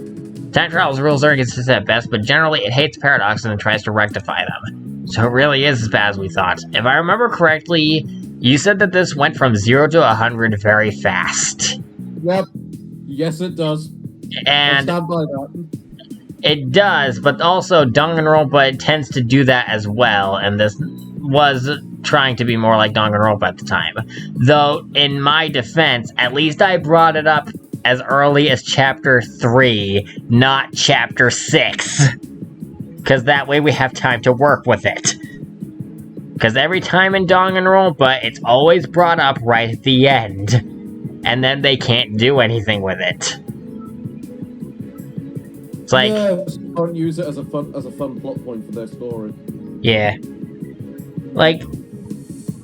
Time travel's rules are inconsistent at best, but generally it hates paradoxes and tries to rectify them. So it really is as bad as we thought. If I remember correctly, you said that this went from 0 to 100 very fast. Yep. Yes, it does. And Stand by that. It does, but also Danganronpa tends to do that as well, and this was trying to be more like Danganronpa at the time. Though, in my defense, at least I brought it up as early as Chapter 3, not Chapter 6. Because that way we have time to work with it. Because every time in Danganronpa, it's always brought up right at the end. And then they can't do anything with it. It's like... Yeah, can't use it as a fun plot point for their story. Yeah. Like,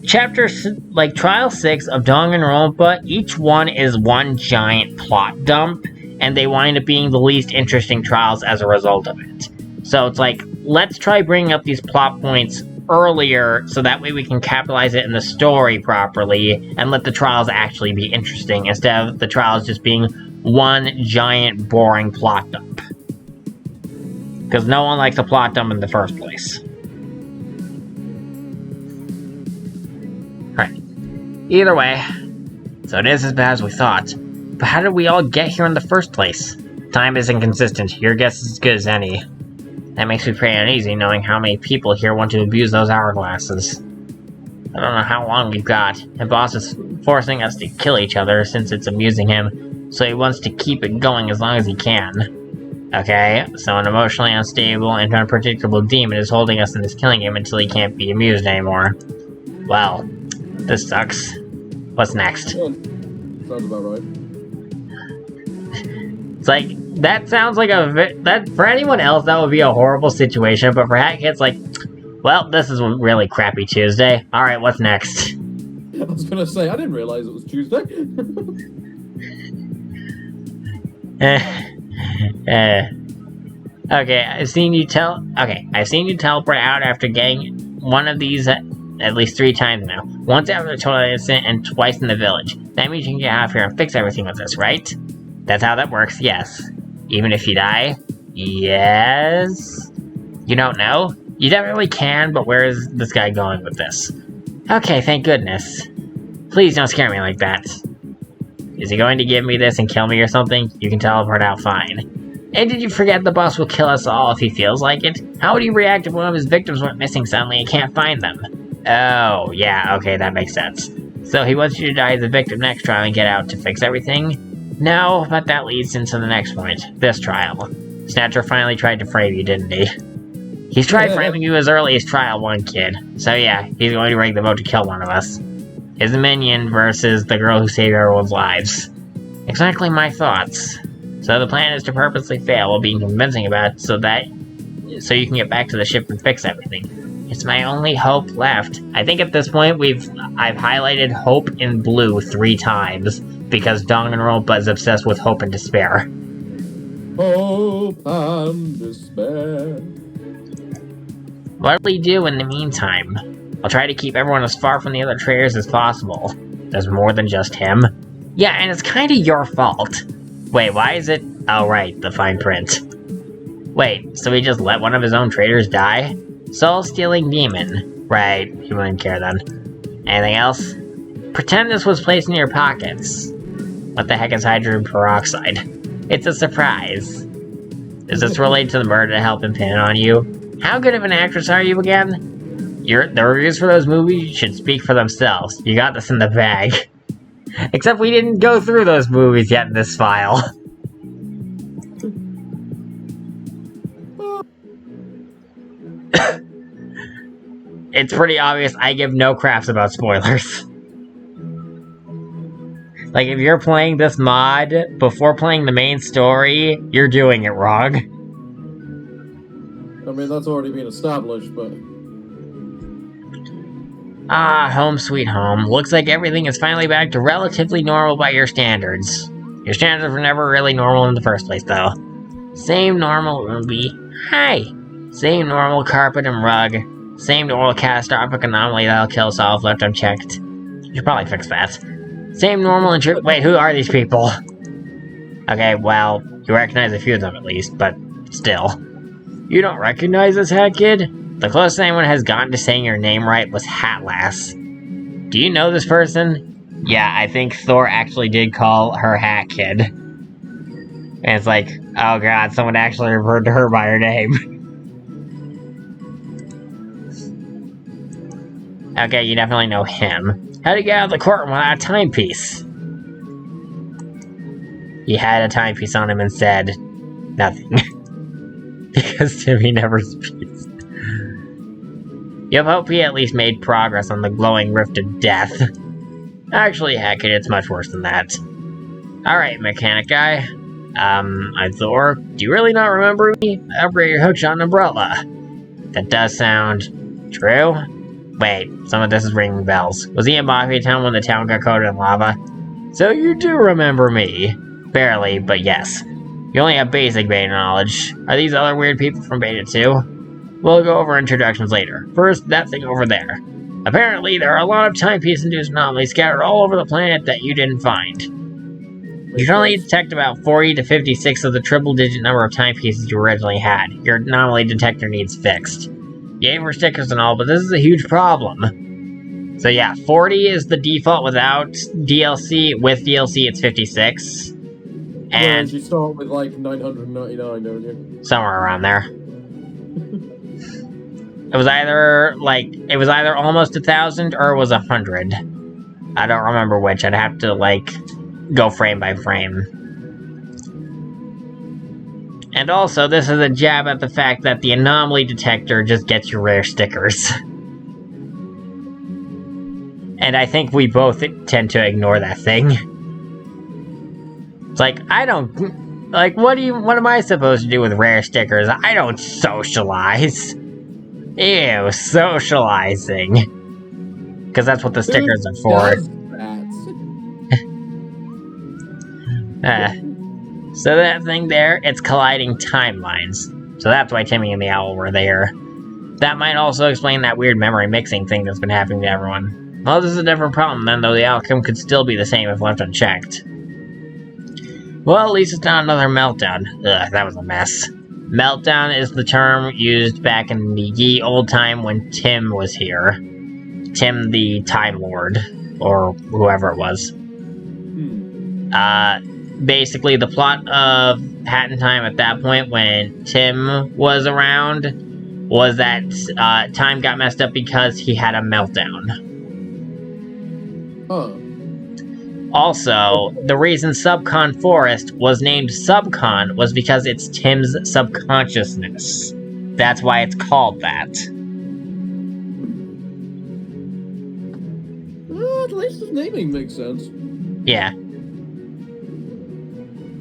Trial 6 of Danganronpa, each one is one giant plot dump, and they wind up being the least interesting trials as a result of it. So it's like, let's try bringing up these plot points earlier, so that way we can capitalize it in the story properly, and let the trials actually be interesting, instead of the trials just being one giant boring plot dump. Because no one likes a plot dump in the first place. Right. Either way, so it is as bad as we thought. But how did we all get here in the first place? Time is inconsistent. Your guess is as good as any. That makes me pretty uneasy, knowing how many people here want to abuse those hourglasses. I don't know how long we've got, and Boss is forcing us to kill each other since it's amusing him, so he wants to keep it going as long as he can. Okay, so an emotionally unstable and unpredictable demon is holding us in this killing game until he can't be amused anymore. Well, this sucks. What's next? Sounds about right. It's like, that sounds like that for anyone else that would be a horrible situation, but for Hatty, it's like, well, this is a really crappy Tuesday. Alright, what's next? I was gonna say, I didn't realize it was Tuesday. Okay, I've seen you teleport out after getting one of these at least 3 times now. Once after the toilet incident and twice in the village. That means you can get out of here and fix everything with this, right? That's how that works, yes. Even if you die? Yes? You don't know? You definitely can, but where is this guy going with this? Okay, thank goodness. Please don't scare me like that. Is he going to give me this and kill me or something? You can teleport out fine. And did you forget the boss will kill us all if he feels like it? How would he react if one of his victims went missing suddenly and can't find them? Oh, yeah, okay, that makes sense. So he wants you to die as a victim next trial and get out to fix everything? No, but that leads into the next point. This trial. Snatcher finally tried to frame you, didn't he? He's tried framing you as early as trial 1, kid. So yeah, he's going to rig the vote to kill one of us. His minion versus the girl who saved everyone's lives. Exactly my thoughts. So the plan is to purposely fail while being convincing about it so you can get back to the ship and fix everything. It's my only hope left. I think at this point I've highlighted hope in blue 3 times because Danganronpa is obsessed with hope and despair. Hope and despair. What will we do in the meantime? I'll try to keep everyone as far from the other traitors as possible. There's more than just him. Yeah, and it's kinda your fault. Wait, why is it... Oh, right, the fine print. Wait, so he just let one of his own traitors die? Soul-stealing demon. Right, he wouldn't care then. Anything else? Pretend this was placed in your pockets. What the heck is hydrogen peroxide? It's a surprise. Is this related to the murder to help him pin it on you? How good of an actress are you again? The reviews for those movies should speak for themselves. You got this in the bag. Except we didn't go through those movies yet in this file. It's pretty obvious I give no craps about spoilers. Like, if you're playing this mod before playing the main story, you're doing it wrong. mean, that's already been established, but... Ah, home sweet home. Looks like everything is finally back to relatively normal by your standards. Your standards were never really normal in the first place, though. Same normal movie. Hi! Same normal carpet and rug. Same normal catastrophic anomaly that'll kill us all if left unchecked. You should probably fix that. Same normal wait, who are these people? Okay, well, you recognize a few of them at least, but still. You don't recognize this hat kid? The closest anyone has gotten to saying your name right was Hatlass. Do you know this person? Yeah, I think Thor actually did call her Hat Kid. And it's like, oh god, someone actually referred to her by her name. Okay, you definitely know him. How'd he get out of the courtroom without a timepiece? He had a timepiece on him and said nothing. Because Timmy never speaks. Yep, hope he at least made progress on the glowing rift of death. Actually, heck it, it's much worse than that. Alright, mechanic guy. I'm Thor. Do you really not remember me? I upgraded your hookshot and umbrella. That does sound true. Wait, some of this is ringing bells. Was he in Mafia Town when the town got coated in lava? So you do remember me. Barely, but yes. You only have basic beta knowledge. Are these other weird people from Beta 2? We'll go over introductions later. First, that thing over there. Apparently, there are a lot of timepiece-induced anomalies scattered all over the planet that you didn't find. You can only detect about 40 to 56 of the triple-digit number of timepieces you originally had. Your anomaly detector needs fixed. Yay for stickers and all, but this is a huge problem. So yeah, 40 is the default without DLC. With DLC, it's 56. And you start with like 999, don't you? Somewhere around there. It was either almost 1,000 or it was 100. I don't remember which. I'd have to go frame by frame. And also, this is a jab at the fact that the anomaly detector just gets you rare stickers. And I think we both tend to ignore that thing. It's like, I don't... what am I supposed to do with rare stickers? I don't socialize. Ew, socializing. Because that's what the stickers are for. So that thing there, it's colliding timelines. So that's why Timmy and the Owl were there. That might also explain that weird memory mixing thing that's been happening to everyone. Well, this is a different problem then, though the outcome could still be the same if left unchecked. Well, at least it's not another meltdown. Ugh, that was a mess. Meltdown is the term used back in the ye old time when Tim was here. Tim the Time Lord, or whoever it was. Basically, the plot of Hat in Time at that point, when Tim was around, was that time got messed up because he had a meltdown. Oh. Also, the reason Subcon Forest was named Subcon was because it's Tim's subconsciousness. That's why it's called that. Well, at least the naming makes sense. Yeah.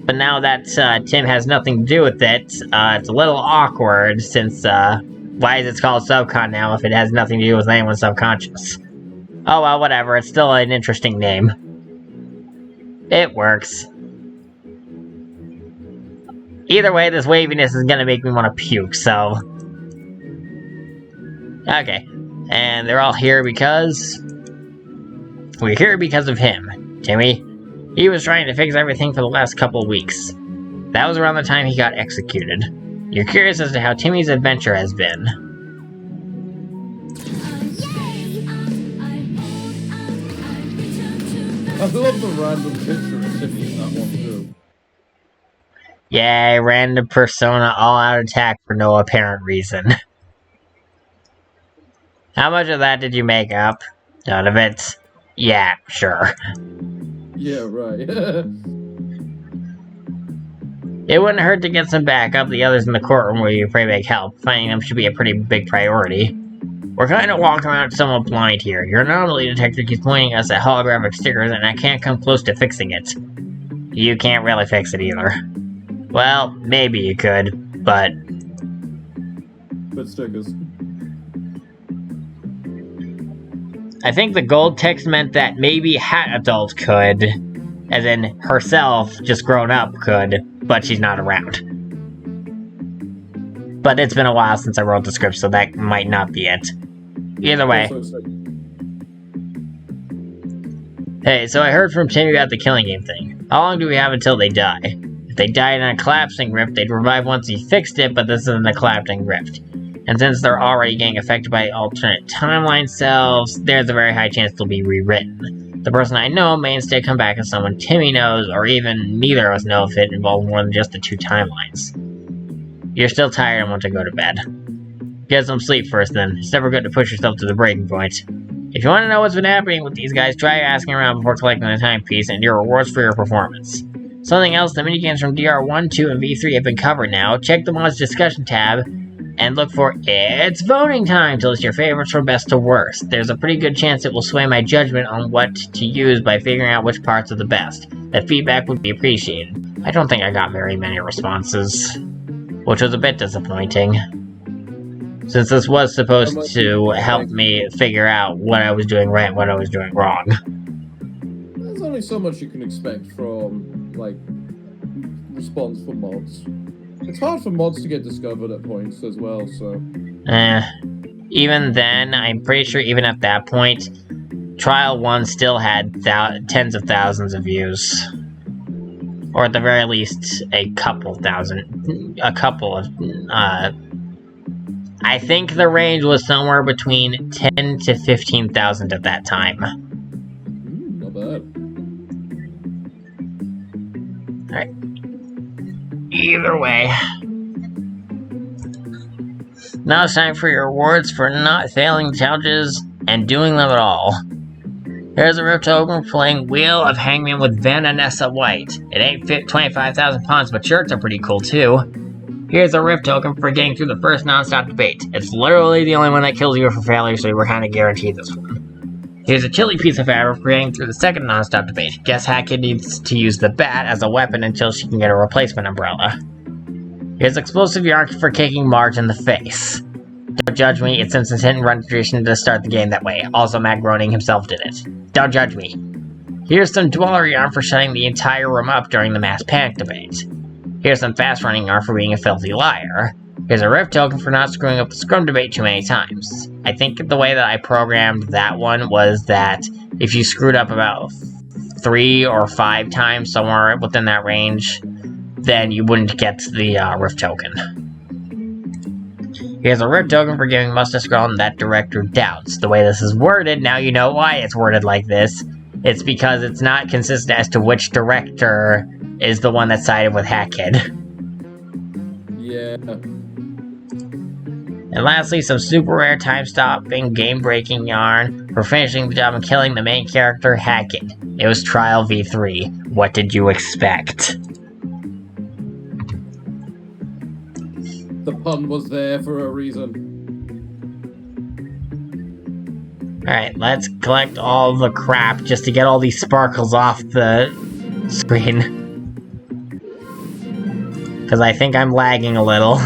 But now that Tim has nothing to do with it, it's a little awkward since, why is it called Subcon now if it has nothing to do with anyone's subconscious? Oh well, whatever, it's still an interesting name. It works. Either way, this waviness is gonna make me want to puke, so... Okay. And they're all here because... We're here because of him, Timmy. He was trying to fix everything for the last couple of weeks. That was around the time he got executed. You're curious as to how Timmy's adventure has been. I love the random picture of Timmy in that one too. Yay, random persona all-out attack for no apparent reason. How much of that did you make up? None of it? Yeah, sure. Yeah, right. It wouldn't hurt to get some backup. The others in the courtroom will be pretty big help. Finding them should be a pretty big priority. We're kind of walking around somewhat blind here. Your anomaly detector keeps pointing us at holographic stickers, and I can't come close to fixing it. You can't really fix it either. Well, maybe you could, but... benefit stickers. I think the gold text meant that maybe Hat Adult could, as in herself, just grown up could, but she's not around. But it's been a while since I wrote the script, so that might not be it. Either way. Hey, so I heard from Timmy about the killing game thing. How long do we have until they die? If they died in a collapsing rift, they'd revive once he fixed it, but this isn't a collapsing rift. And since they're already getting affected by alternate timeline selves, there's a very high chance they'll be rewritten. The person I know may instead come back as someone Timmy knows, or even neither of us know if it involves more than just the two timelines. You're still tired and want to go to bed. Get some sleep first then. It's never good to push yourself to the breaking point. If you want to know what's been happening with these guys, try asking around before collecting the timepiece and your rewards for your performance. Something else, the minigames from DR1, 2, and V3 have been covered now. Check the mod's discussion tab and look for It's Voting Time to list your favorites from best to worst. There's a pretty good chance it will sway my judgment on what to use by figuring out which parts are the best. That feedback would be appreciated. I don't think I got very many responses, which was a bit disappointing, since this was supposed to help me figure out what I was doing right and what I was doing wrong. There's only so much you can expect from, like, response from mods. It's hard for mods to get discovered at points as well, so... Even then, I'm pretty sure even at that point, Trial 1 still had tens of thousands of views. Or at the very least, a couple of... I think the range was somewhere between 10 to 15,000 at that time. Not bad. Alright. Either way. Now it's time for your rewards for not failing the challenges and doing them at all. Here's a rift token playing Wheel of Hangman with Vanessa White. It ain't fit 25,000 pounds, but shirts are pretty cool too. Here's a rift token for getting through the first non-stop debate. It's literally the only one that kills you for failure, so you were kinda guaranteed this one. Here's a chilly piece of fabric for getting through the second non-stop debate. Guess Hatty needs to use the bat as a weapon until she can get a replacement umbrella. Here's explosive yarn for kicking Marge in the face. Don't judge me, it's Simpsons hit and run tradition to start the game that way. Also, Matt Groening himself did it. Don't judge me. Here's some dweller yarn for shutting the entire room up during the mass panic debate. Here's some fast running yarn for being a filthy liar. Here's a rift token for not screwing up the scrum debate too many times. I think the way that I programmed that one was that if you screwed up about 3 or 5 times, somewhere within that range, then you wouldn't get the rift token. Here's a rift token for giving Mustache Girl and that director doubts. The way this is worded, now you know why it's worded like this. It's because it's not consistent as to which director is the one that sided with Hackhead. Yeah. And lastly, some super rare time-stopping, game-breaking yarn for finishing the job and killing the main character, Hackett. It was Trial V3. What did you expect? The pun was there for a reason. Alright, let's collect all the crap just to get all these sparkles off the screen. Because I think I'm lagging a little.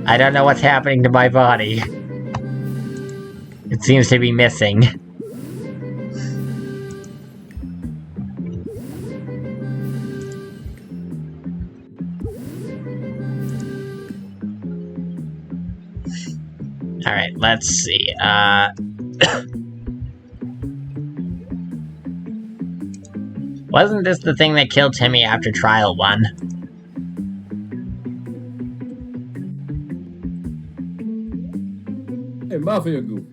I don't know what's happening to my body. It seems to be missing. Alright, let's see. Wasn't this the thing that killed Timmy after Trial 1? Hey, Mafia Goof.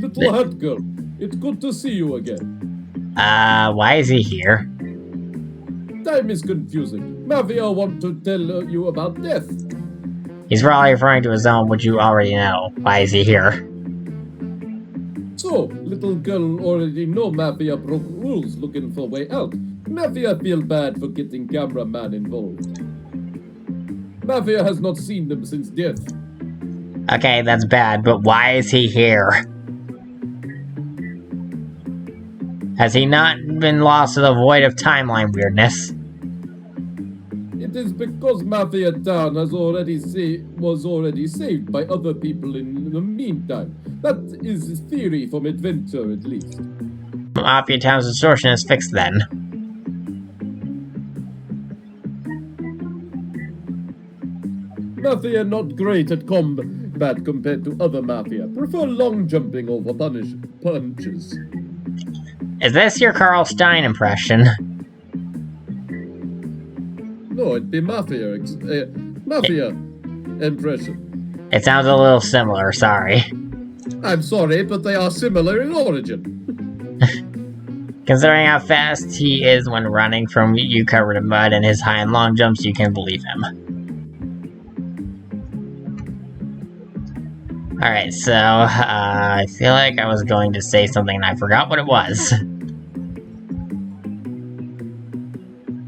Little Hat Girl. It's good to see you again. Why is he here? Time is confusing. Mafia want to tell you about death. He's probably referring to his own, which you already know. Why is he here? So, little girl already know Mafia broke rules looking for way out. Mafia feel bad for getting cameraman involved. Mafia has not seen them since death. Okay, that's bad, but why is he here? Has he not been lost to the void of timeline weirdness? It It is because Mafia Town was already saved by other people in the meantime. That is the theory from Adventure, at least. Mafia Town's distortion is fixed then. Mafia not great at combat compared to other Mafia. Prefer long jumping over punches. Is this your Carl Stein impression? No, it'd be Mafia impression. It sounds a little similar, sorry. I'm sorry, but they are similar in origin. Considering how fast he is when running from you covered in mud and his high and long jumps, you can believe him. Alright, so, I feel like I was going to say something and I forgot what it was.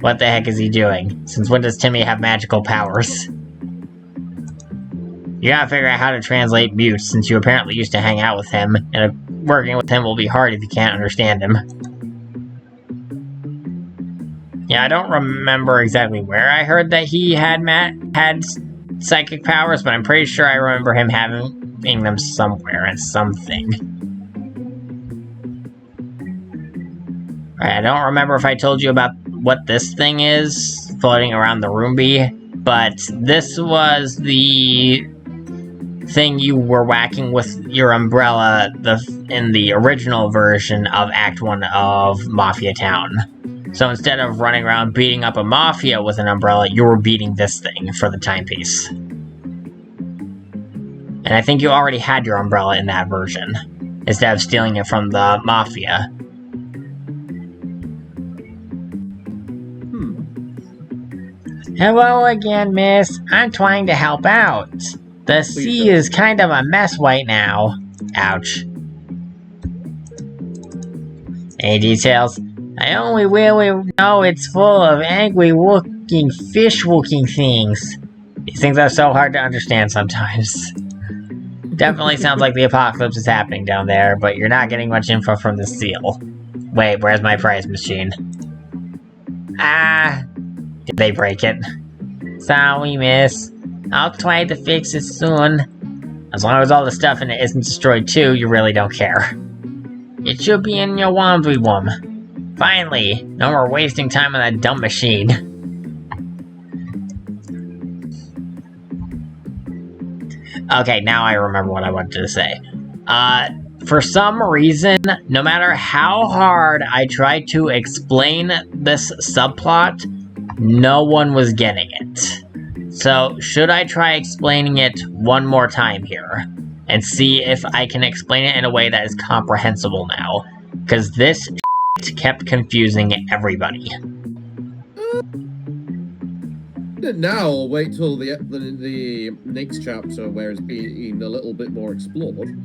What the heck is he doing? Since when does Timmy have magical powers? You gotta figure out how to translate mute, since you apparently used to hang out with him, and working with him will be hard if you can't understand him. Yeah, I don't remember exactly where I heard that he had psychic powers, but I'm pretty sure I remember him having them somewhere in something. Alright, I don't remember if I told you about what this thing is floating around the room but this was the thing you were whacking with your umbrella in the original version of Act 1 of Mafia Town. So instead of running around beating up a mafia with an umbrella, you were beating this thing for the timepiece. And I think you already had your umbrella in that version, instead of stealing it from the mafia. Hello again, miss. I'm trying to help out. The sea is kind of a mess right now. Ouch. Any details? I only really know it's full of angry-looking, fish-looking things. These things are so hard to understand sometimes. Definitely sounds like the apocalypse is happening down there, but you're not getting much info from the seal. Wait, where's my prize machine? Did they break it? Sorry, miss. I'll try to fix it soon. As long as all the stuff in it isn't destroyed too, you really don't care. It should be in your laundry room. Finally, no more wasting time on that dumb machine. Okay, now I remember what I wanted to say. For some reason, no matter how hard I tried to explain this subplot, no one was getting it. So, should I try explaining it one more time here? And see if I can explain it in a way that is comprehensible now? Because this kept confusing everybody. Now, I'll wait till the next chapter where it's being a little bit more explored.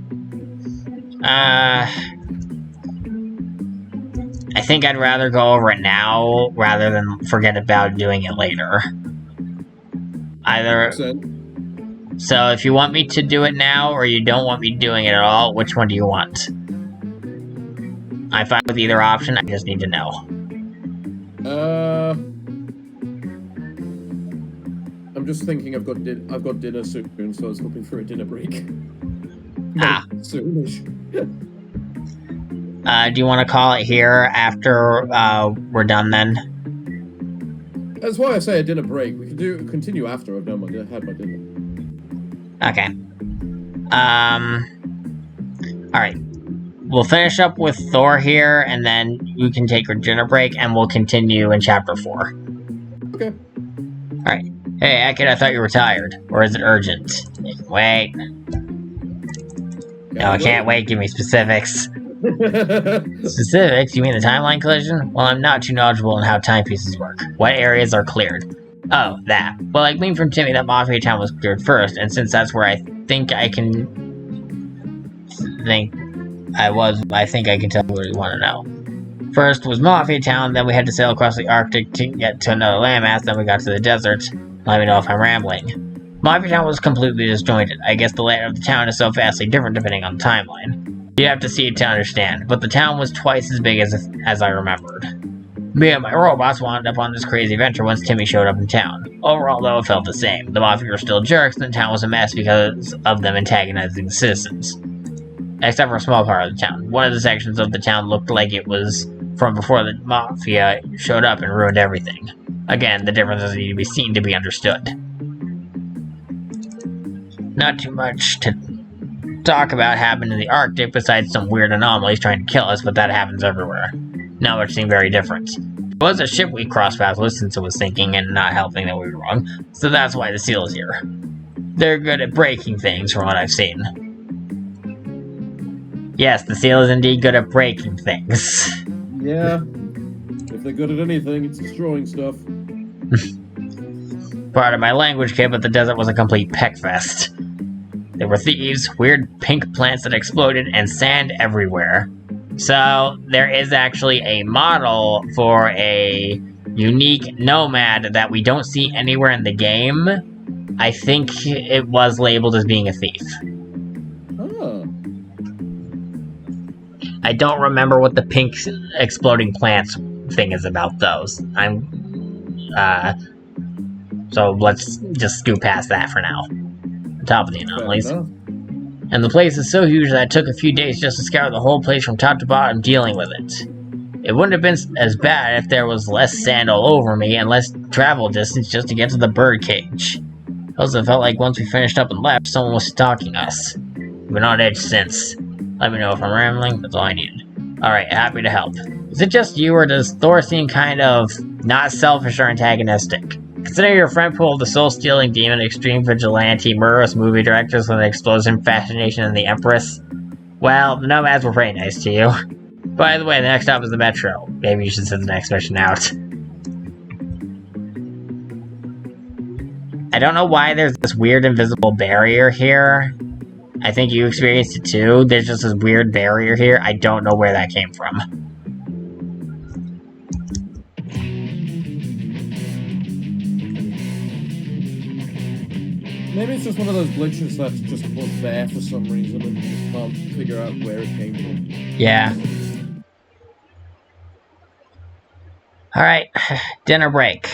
I think I'd rather go over it now, rather than forget about doing it later. Either... So, if you want me to do it now, or you don't want me doing it at all, which one do you want? I'm fine with either option, I just need to know. I'm just thinking I've got dinner soon, so I was hoping for a dinner break. Soonish. Do you want to call it here after we're done then? That's why I say a dinner break. We can continue after I've had my dinner. Okay. Alright. We'll finish up with Thor here, and then you can take your dinner break, and we'll continue in Chapter 4. Okay. Alright. Hey, Akid, I thought you were tired. Or is it urgent? Wait. No, I can't wait. Give me specifics. Specifics? You mean the timeline collision? Well, I'm not too knowledgeable in how timepieces work. What areas are cleared? Oh, that. Well, I gleaned from Timmy that Mafia Town was cleared first, and since that's where I think I can tell what you want to know. First was Mafia Town, then we had to sail across the Arctic to get to another landmass, then we got to the desert. Let me know if I'm rambling. Mafia Town was completely disjointed. I guess the layout of the town is so vastly different depending on the timeline. You have to see it to understand, but the town was twice as big as I remembered. Me and my robots wound up on this crazy adventure once Timmy showed up in town. Overall, though, it felt the same. The Mafia were still jerks, and the town was a mess because of them antagonizing the citizens. Except for a small part of the town. One of the sections of the town looked like it was from before the Mafia showed up and ruined everything. Again, the differences need to be seen to be understood. Not too much to talk about happened in the Arctic besides some weird anomalies trying to kill us, but that happens everywhere. Not much seemed very different. It was a ship we crossed paths with since it was sinking and not helping that we were wrong, so that's why the seal is here. They're good at breaking things from what I've seen. Yes, the seal is indeed good at breaking things. Yeah. If they're good at anything, it's destroying stuff. Part of my language, kid, but the desert was a complete peckfest. There were thieves, weird pink plants that exploded, and sand everywhere. So, there is actually a model for a unique nomad that we don't see anywhere in the game. I think it was labeled as being a thief. Oh. I don't remember what the pink exploding plants thing is about, those. So let's just scoot past that for now. On top of the anomalies. And the place is so huge that it took a few days just to scour the whole place from top to bottom dealing with it. It wouldn't have been as bad if there was less sand all over me and less travel distance just to get to the bird cage. Also, it felt like once we finished up and left, someone was stalking us. We've been on edge since. Let me know if I'm rambling, that's all I needed. Alright, happy to help. Is it just you, or does Thor seem kind of not selfish or antagonistic? Consider your friend pool the soul-stealing demon, extreme vigilante, murderous movie directors with an explosion fascination in the Empress. Well, the nomads were pretty nice to you. By the way, the next stop is the metro. Maybe you should send the next mission out. I don't know why there's this weird invisible barrier here. I think you experienced it too. There's just this weird barrier here. I don't know where that came from. Maybe it's just one of those glitches that just was there for some reason and you just can't figure out where it came from. Yeah. Alright, dinner break.